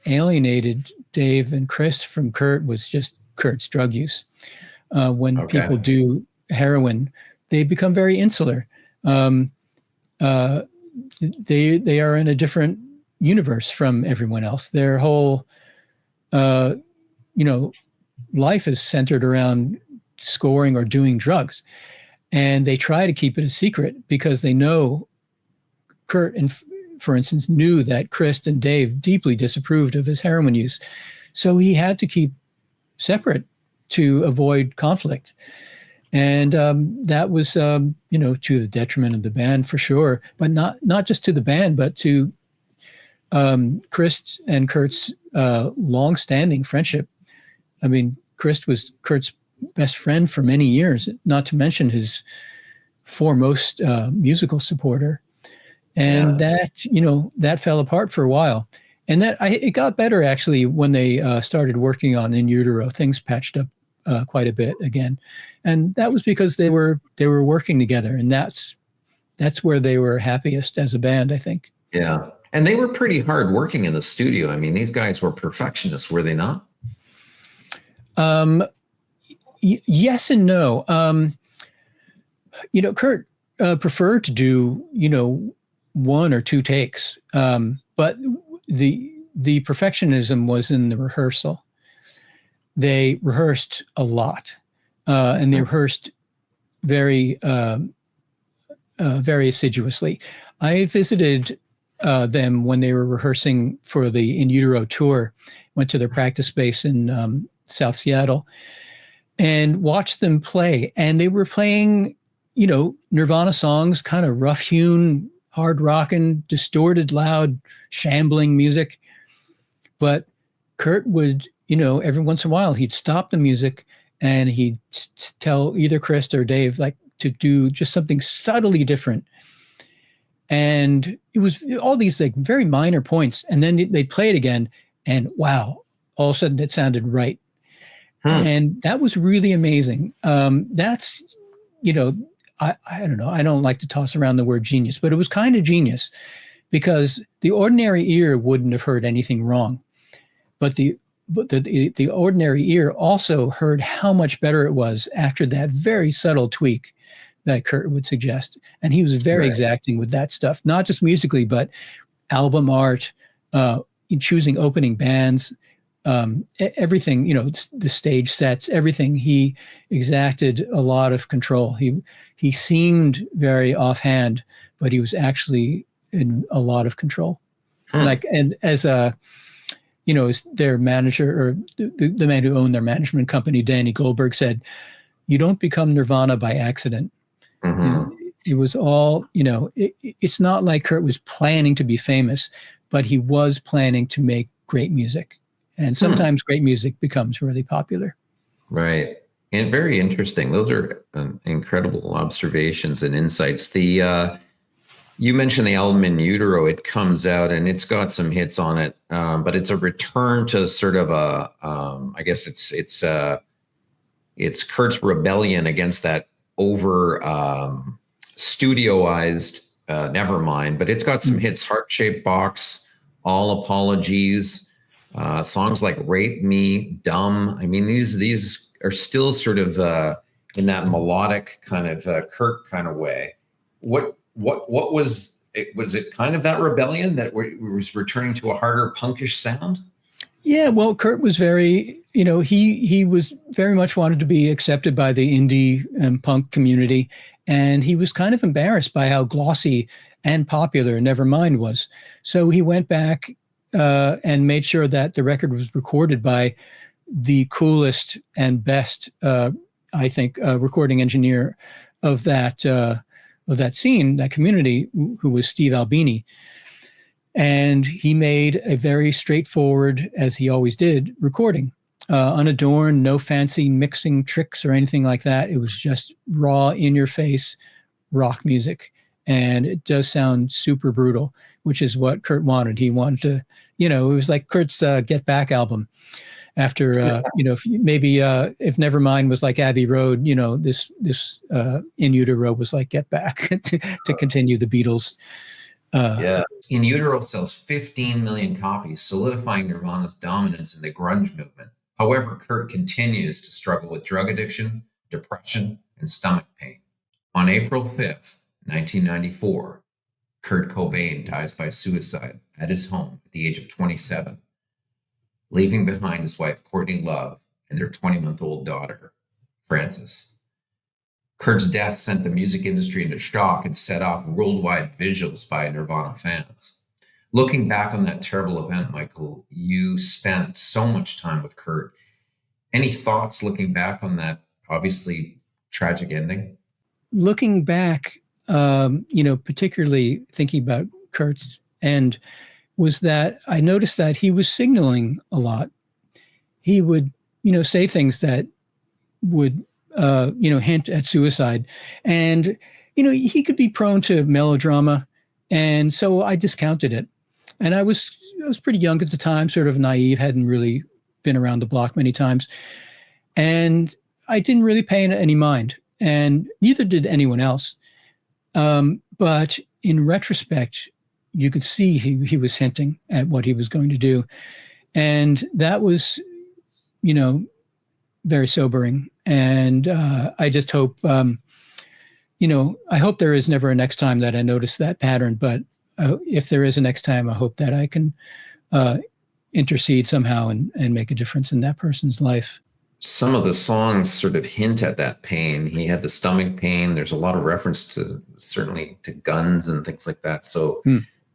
alienated Dave and Chris from Kurt was just Kurt's drug use. When people do heroin, they become very insular. They are in a different universe from everyone else. Their whole, life is centered around scoring or doing drugs. And they try to keep it a secret because they know Kurt, for instance, knew that Chris and Dave deeply disapproved of his heroin use. So he had to keep separate to avoid conflict. And that was, to the detriment of the band for sure, but not just to the band, but to Chris and Kurt's long-standing friendship. I mean, Chris was Kurt's best friend for many years, not to mention his foremost musical supporter. And that fell apart for a while. And it got better, actually, when they started working on In Utero. Things patched up quite a bit again, and that was because they were working together, and that's where they were happiest as a band, I think. Yeah, and they were pretty hard working in the studio. I mean, these guys were perfectionists, were they not? Yes and no. Kurt preferred to do one or two takes, but the perfectionism was in the rehearsal. They rehearsed a lot, and they rehearsed very, very assiduously. I visited them when they were rehearsing for the In Utero tour, went to their practice space in South Seattle, and watched them play. And they were playing, Nirvana songs, kind of rough-hewn, hard-rocking, distorted, loud, shambling music. But Kurt would, every once in a while, he'd stop the music and he'd tell either Chris or Dave, to do just something subtly different. And it was all these very minor points. And then they'd play it again, and wow, all of a sudden it sounded right. And that was really amazing. That's, I don't know. I don't like to toss around the word genius, but it was kind of genius because the ordinary ear wouldn't have heard anything wrong. But the ordinary ear also heard how much better it was after that very subtle tweak that Kurt would suggest. And he was very exacting with that stuff, not just musically, but album art, choosing opening bands, everything, the stage sets, everything. He exacted a lot of control. He seemed very offhand, but he was actually in a lot of control. Like, and as a, as their manager, or the man who owned their management company, Danny Goldberg, said, "You don't become Nirvana by accident." It was all, it's not like Kurt was planning to be famous, but he was planning to make great music. And sometimes great music becomes really popular. Right. And very interesting. Those are incredible observations and insights. You mentioned the album In Utero. It comes out and it's got some hits on it, but it's a return to sort of I guess it's Kurt's rebellion against that over studioized Nevermind. But it's got some hits: Heart-Shaped Box, All Apologies, songs like Rape Me, Dumb. I mean, these are still sort of in that melodic kind of Kurt kind of way. What was it? Was it kind of that rebellion that was returning to a harder punkish sound? Yeah, well, Kurt was very, he was very much wanted to be accepted by the indie and punk community, and he was kind of embarrassed by how glossy and popular Nevermind was. So he went back and made sure that the record was recorded by the coolest and best, I think, recording engineer of that scene, that community, who was Steve Albini. And he made a very straightforward, as he always did, recording, unadorned, no fancy mixing tricks or anything like that. It was just raw, in-your-face rock music. And it does sound super brutal, which is what Kurt wanted. He wanted to, it was like Kurt's Get Back album. After, if Nevermind was like Abbey Road, this In Utero was like Get Back to continue the Beatles. In Utero sells 15 million copies, solidifying Nirvana's dominance in the grunge movement. However, Kurt continues to struggle with drug addiction, depression, and stomach pain. On April 5th, 1994, Kurt Cobain dies by suicide at his home at the age of 27, leaving behind his wife, Courtney Love, and their 20-month-old daughter, Frances. Kurt's death sent the music industry into shock and set off worldwide vigils by Nirvana fans. Looking back on that terrible event, Michael, you spent so much time with Kurt. Any thoughts looking back on that obviously tragic ending? Looking back, particularly thinking about Kurt's end, was that I noticed that he was signaling a lot. He would, say things that would hint at suicide. And, he could be prone to melodrama. And so I discounted it. And I was pretty young at the time, sort of naive, hadn't really been around the block many times. And I didn't really pay any mind. And neither did anyone else. But in retrospect, you could see he was hinting at what he was going to do. And that was, very sobering. And I just hope, I hope there is never a next time that I notice that pattern. But if there is a next time, I hope that I can intercede somehow and make a difference in that person's life. Some of the songs sort of hint at that pain. He had the stomach pain. There's a lot of reference to certainly to guns and things like that. So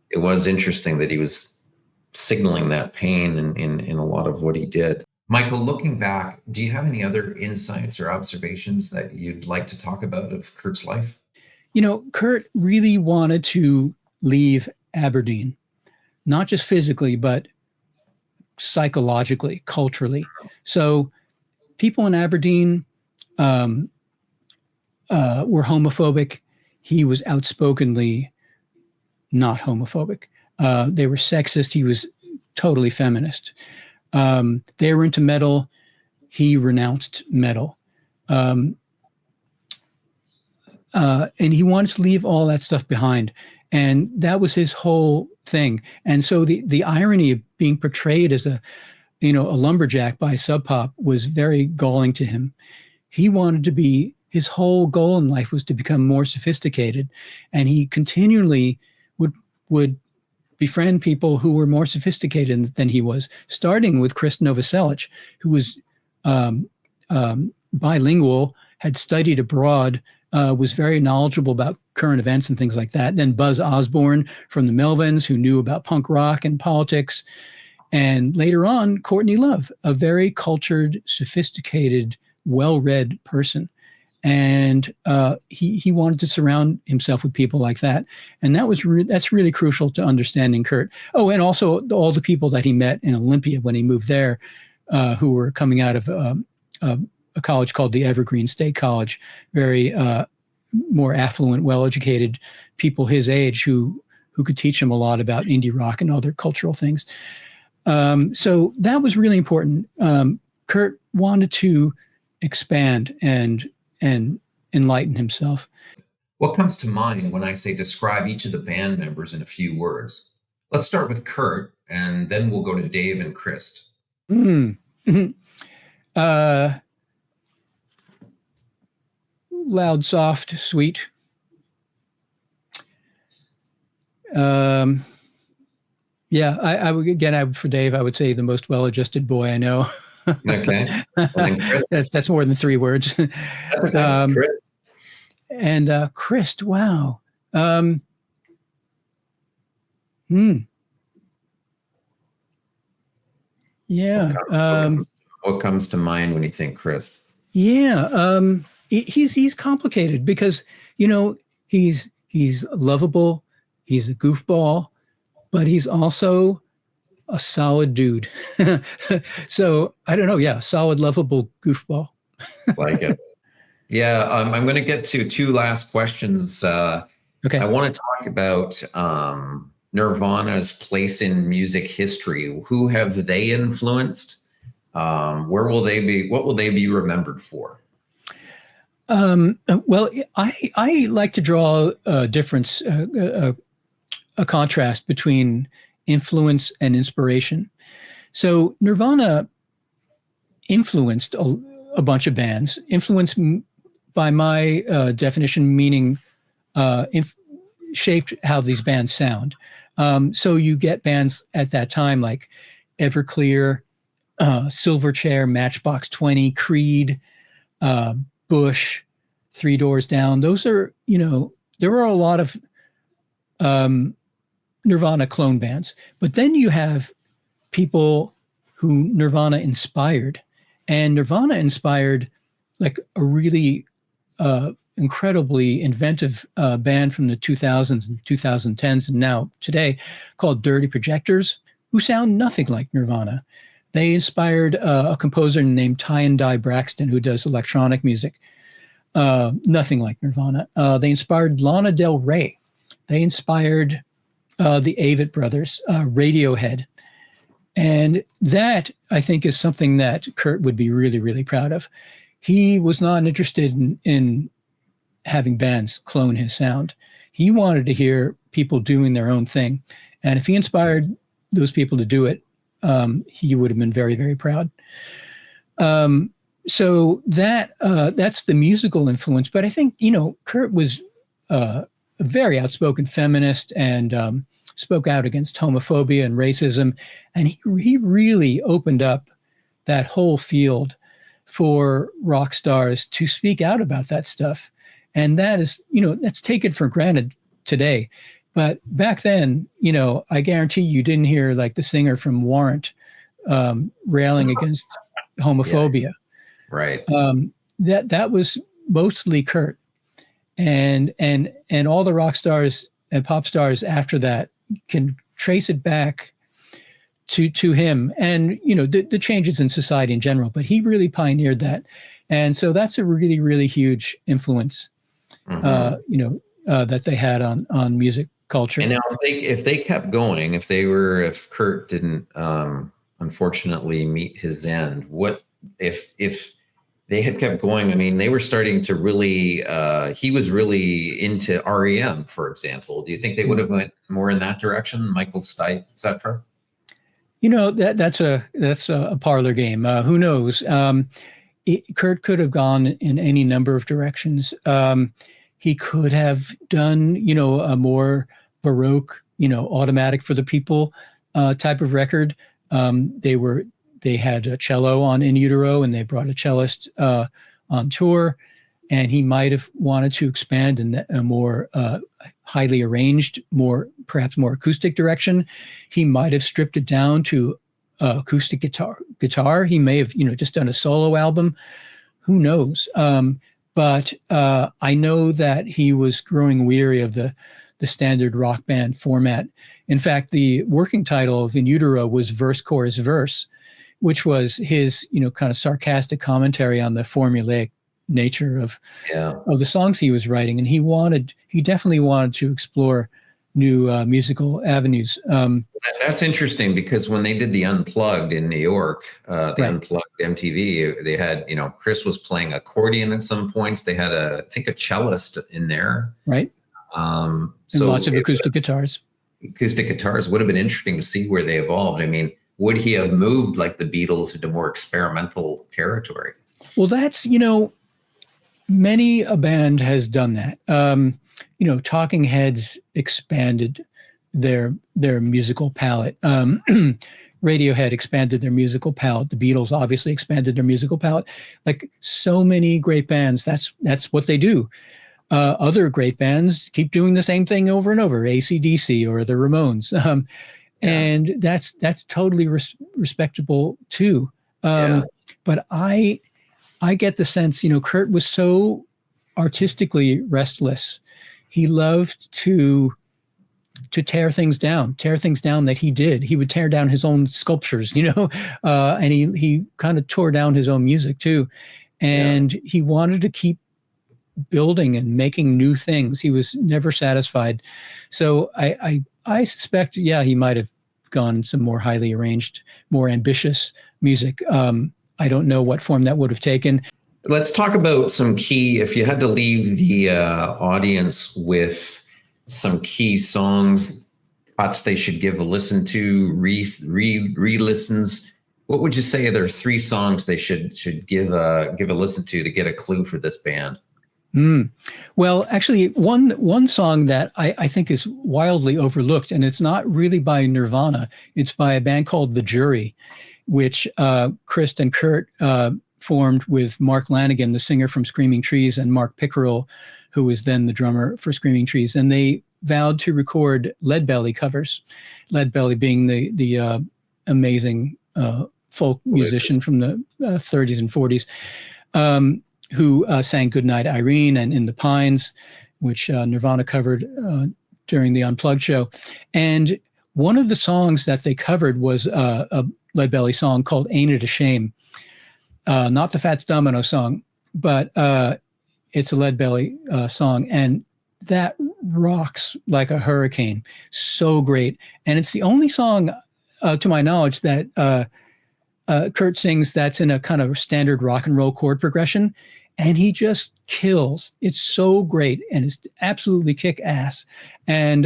it was interesting that he was signaling that pain in a lot of what he did. Michael, looking back, do you have any other insights or observations that you'd like to talk about of Kurt's life? Kurt really wanted to leave Aberdeen, not just physically, but psychologically, culturally. So people in Aberdeen were homophobic. He was outspokenly not homophobic. They were sexist. He was totally feminist. They were into metal. He renounced metal. And he wanted to leave all that stuff behind. And that was his whole thing. And so the irony of being portrayed as a lumberjack by Sub Pop was very galling to him. He wanted to be, his whole goal in life was to become more sophisticated. And he continually would befriend people who were more sophisticated than he was, starting with Chris Novoselic, who was bilingual, had studied abroad, was very knowledgeable about current events and things like that. Then Buzz Osborne from the Melvins, who knew about punk rock and politics. And later on, Courtney Love, a very cultured, sophisticated, well-read person. And he wanted to surround himself with people like that. And that's really crucial to understanding Kurt. Oh, and also all the people that he met in Olympia when he moved there, who were coming out of a college called the Evergreen State College, very more affluent, well-educated people his age who could teach him a lot about indie rock and other cultural things. So that was really important. Kurt wanted to expand and enlighten himself. What comes to mind when I say describe each of the band members in a few words? Let's start with Kurt, and then we'll go to Dave and Chris. Loud, soft, sweet. Yeah, I would, again, for Dave, I would say the most well-adjusted boy I know. Okay. Well, Chris. That's more than 3 words. That's okay. Chris. And Chris, wow. Yeah. What comes to mind when you think Chris? Yeah. He's complicated because, he's lovable. He's a goofball, but he's also a solid dude. So I don't know. Yeah. Solid, lovable goofball. Like it. Yeah. I'm going to get to 2 last questions. Okay. I want to talk about Nirvana's place in music history. Who have they influenced? Where will they be? What will they be remembered for? Well, I like to draw a difference, a contrast between influence and inspiration. So Nirvana influenced a bunch of bands. Influenced, by my definition, meaning shaped how these bands sound. So you get bands at that time like Everclear, Silverchair, Matchbox 20, Creed, Bush, Three Doors Down. Those are, there were a lot of Nirvana clone bands. But then you have people who Nirvana inspired. And Nirvana inspired like a really incredibly inventive band from the 2000s and 2010s and now today called Dirty Projectors, who sound nothing like Nirvana. They inspired a composer named Ty and Di Braxton, who does electronic music. Nothing like Nirvana. They inspired Lana Del Rey. They inspired the Avett Brothers, Radiohead. And that, I think, is something that Kurt would be really, really proud of. He was not interested in having bands clone his sound. He wanted to hear people doing their own thing. And if he inspired those people to do it, he would have been very, very proud. So that's the musical influence. But I think, Kurt was a very outspoken feminist and spoke out against homophobia and racism. And he really opened up that whole field for rock stars to speak out about that stuff. And that is, that's taken for granted today. But back then, I guarantee you didn't hear like the singer from Warrant railing against homophobia. Yeah. Right. That was mostly Kurt, and all the rock stars and pop stars after that can trace it back to him, and the changes in society in general. But he really pioneered that, and so that's a really, really huge influence. That they had on music culture. And now, if they kept going, if Kurt didn't unfortunately meet his end, what if they had kept going? I mean, they were starting to really. He was really into REM, for example. Do you think they would have went more in that direction, Michael Stipe, etc.? That's a parlor game. Who knows? Kurt could have gone in any number of directions. He could have done, a more Baroque, Automatic for the People type of record. They had a cello on In Utero, and they brought a cellist on tour. and he might have wanted to expand in a more highly arranged, perhaps more acoustic direction. He might have stripped it down to acoustic guitar. He may have, just done a solo album. Who knows? But I know that he was growing weary of the standard rock band format. In fact, the working title of In Utero was Verse, Chorus, Verse, which was his, kind of sarcastic commentary on the formulaic nature of the songs he was writing. And he definitely wanted to explore new musical avenues. That's interesting, because when they did the Unplugged in New York, Unplugged MTV, they had, Chris was playing accordion at some points. They had I think a cellist in there. Right. So lots of acoustic guitars. Acoustic guitars would have been interesting to see where they evolved. I mean, would he have moved like the Beatles into more experimental territory? Well, that's, many a band has done that. Talking Heads expanded their musical palette. Radiohead expanded their musical palette. The Beatles obviously expanded their musical palette. Like so many great bands, that's what they do. Other great bands keep doing the same thing over and over, AC/DC or the Ramones. And that's totally respectable too. But I get the sense, Kurt was so artistically restless. He loved to tear things down that he did. He would tear down his own sculptures, and he kind of tore down his own music too. And he wanted to keep building and making new things. He was never satisfied. So I suspect, he might have gone some more highly arranged, more ambitious music. I don't know what form that would have taken. Let's talk about some key, if you had to leave the audience with some key songs, cuts they should give a listen to, re-listens, what would you say there are 3 songs they should give a listen to get a clue for this band? Well, actually, one song that I think is wildly overlooked, and it's not really by Nirvana. It's by a band called The Jury, which Chris and Kurt formed with Mark Lanigan, the singer from Screaming Trees, and Mark Pickerel, who was then the drummer for Screaming Trees. And they vowed to record Leadbelly covers, Leadbelly being the amazing folk musician from the 30s and 40s. Who sang Goodnight Irene and In the Pines, which Nirvana covered during the Unplugged show. And one of the songs that they covered was a Leadbelly song called Ain't It a Shame. Not the Fats Domino song, but it's a Leadbelly song. And that rocks like a hurricane. So great. And it's the only song, to my knowledge, that Kurt sings that's in a kind of standard rock and roll chord progression. And he just kills. It's so great, and it's absolutely kick ass. And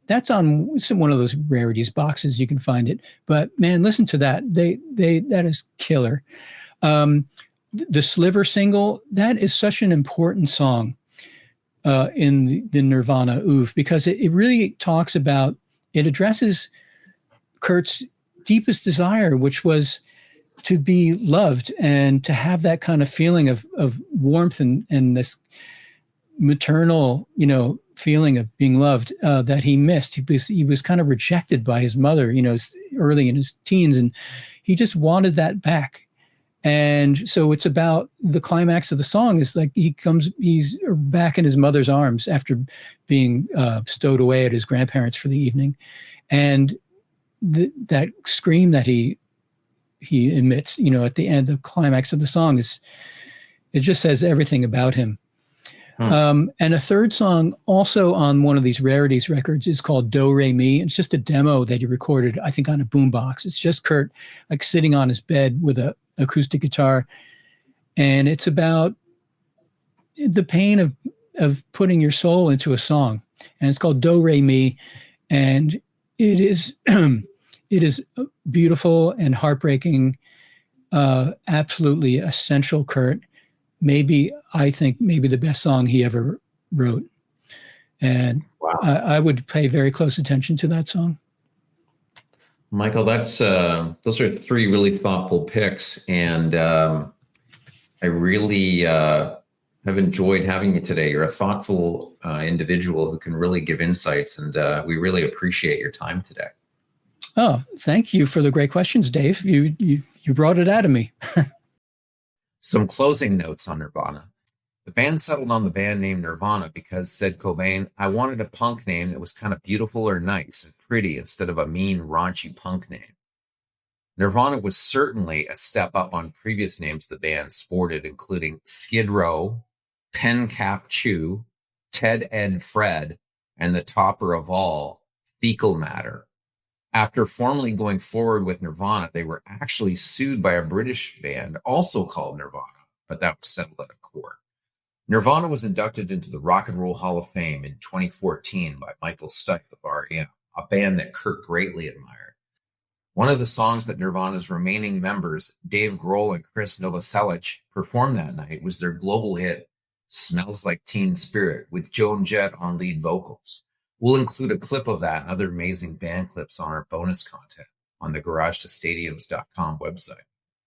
that's on one of those rarities boxes. You can find it. But man, listen to that. That is killer. The Sliver single, that is such an important song in the Nirvana oeuvre, because it really talks about, it addresses Kurt's deepest desire, which was to be loved and to have that kind of feeling of warmth and this maternal, feeling of being loved that he missed. He was kind of rejected by his mother, early in his teens, and he just wanted that back. And so it's about the climax of the song is like he's back in his mother's arms after being stowed away at his grandparents for the evening. And that scream that he emits, at the end, the climax of the song it just says everything about him. And a third song also on one of these rarities records is called Do Re Mi. It's just a demo that he recorded, I think, on a boombox. It's just Kurt like sitting on his bed with a acoustic guitar. And it's about the pain of putting your soul into a song. And it's called Do Re Mi. And it is it is beautiful and heartbreaking, absolutely essential Kurt. I think maybe the best song he ever wrote. And wow. I would pay very close attention to that song. Michael, those are 3 really thoughtful picks. And I really I've enjoyed having you today. You're a thoughtful individual who can really give insights, and we really appreciate your time today. Oh, thank you for the great questions, Dave. You brought it out of me. Some closing notes on Nirvana. The band settled on the band name Nirvana because, said Cobain, I wanted a punk name that was kind of beautiful or nice and pretty instead of a mean, raunchy punk name. Nirvana was certainly a step up on previous names the band sported, including Skid Row, Pen Cap Chew, Ted Ed Fred, and the topper of all, Fecal Matter. After formally going forward with Nirvana, they were actually sued by a British band also called Nirvana, but that was settled at a court. Nirvana was inducted into the Rock and Roll Hall of Fame in 2014 by Michael Stipe of R.E.M., a band that Kurt greatly admired. One of the songs that Nirvana's remaining members, Dave Grohl and Chris Novoselic, performed that night was their global hit, Smells Like Teen Spirit, with Joan Jett on lead vocals. We'll include a clip of that and other amazing band clips on our bonus content on the GarageToStadiums.com website.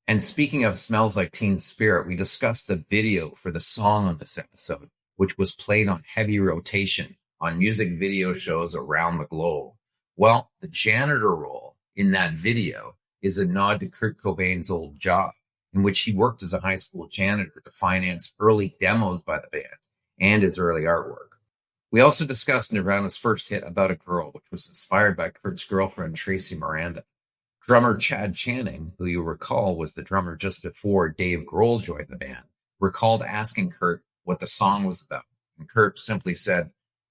And speaking of Smells Like Teen Spirit, we discussed the video for the song on this episode, which was played on heavy rotation on music video shows around the globe. Well, the janitor role in that video is a nod to Kurt Cobain's old job, in which he worked as a high school janitor to finance early demos by the band and his early artwork. We also discussed Nirvana's first hit, About a Girl, which was inspired by Kurt's girlfriend, Tracy Miranda. Drummer Chad Channing, who you recall was the drummer just before Dave Grohl joined the band, recalled asking Kurt what the song was about. And Kurt simply said,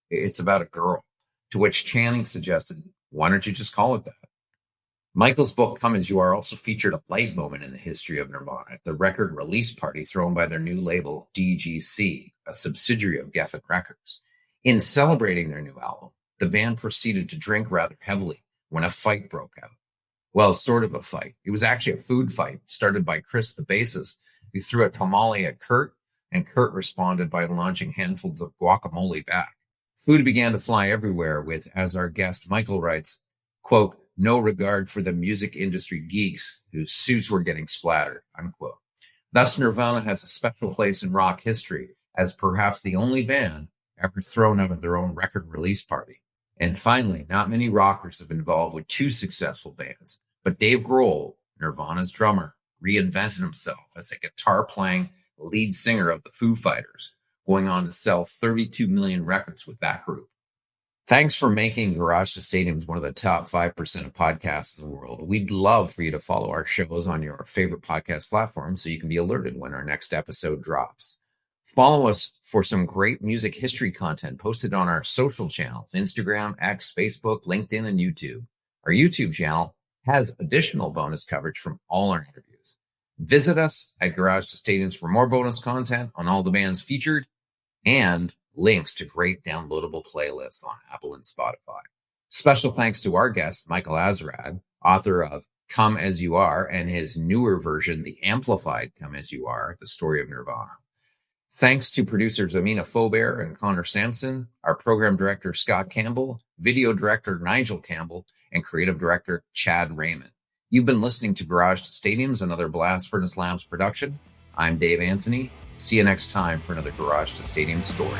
it's about a girl, to which Channing suggested, why don't you just call it that? Michael's book, Come As You Are, also featured a light moment in the history of Nirvana at the record release party thrown by their new label, DGC, a subsidiary of Geffen Records. In celebrating their new album, the band proceeded to drink rather heavily when a fight broke out. Well, sort of a fight. It was actually a food fight started by Chris, the bassist, who threw a tamale at Kurt, and Kurt responded by launching handfuls of guacamole back. Food began to fly everywhere with, as our guest Michael writes, quote, no regard for the music industry geeks whose suits were getting splattered, unquote. Thus, Nirvana has a special place in rock history as perhaps the only band ever thrown out of their own record release party. And finally, not many rockers have been involved with two successful bands, but Dave Grohl, Nirvana's drummer, reinvented himself as a guitar-playing lead singer of the Foo Fighters, going on to sell 32 million records with that group. Thanks for making Garage to Stadiums one of the top 5% of podcasts in the world. We'd love for you to follow our shows on your favorite podcast platform so you can be alerted when our next episode drops. Follow us for some great music history content posted on our social channels, Instagram, X, Facebook, LinkedIn, and YouTube. Our YouTube channel has additional bonus coverage from all our interviews. Visit us at Garage to Stadiums for more bonus content on all the bands featured and links to great downloadable playlists on Apple and Spotify. Special thanks to our guest, Michael Azerrad, author of Come As You Are and his newer version, the amplified Come As You Are, The Story of Nirvana. Thanks to producers Amina Faubert and Connor Sampson, our program director, Scott Campbell, video director, Nigel Campbell, and creative director, Chad Raymond. You've been listening to Garage to Stadiums, another Blast Furnace Labs production. I'm Dave Anthony. See you next time for another Garage to Stadium story.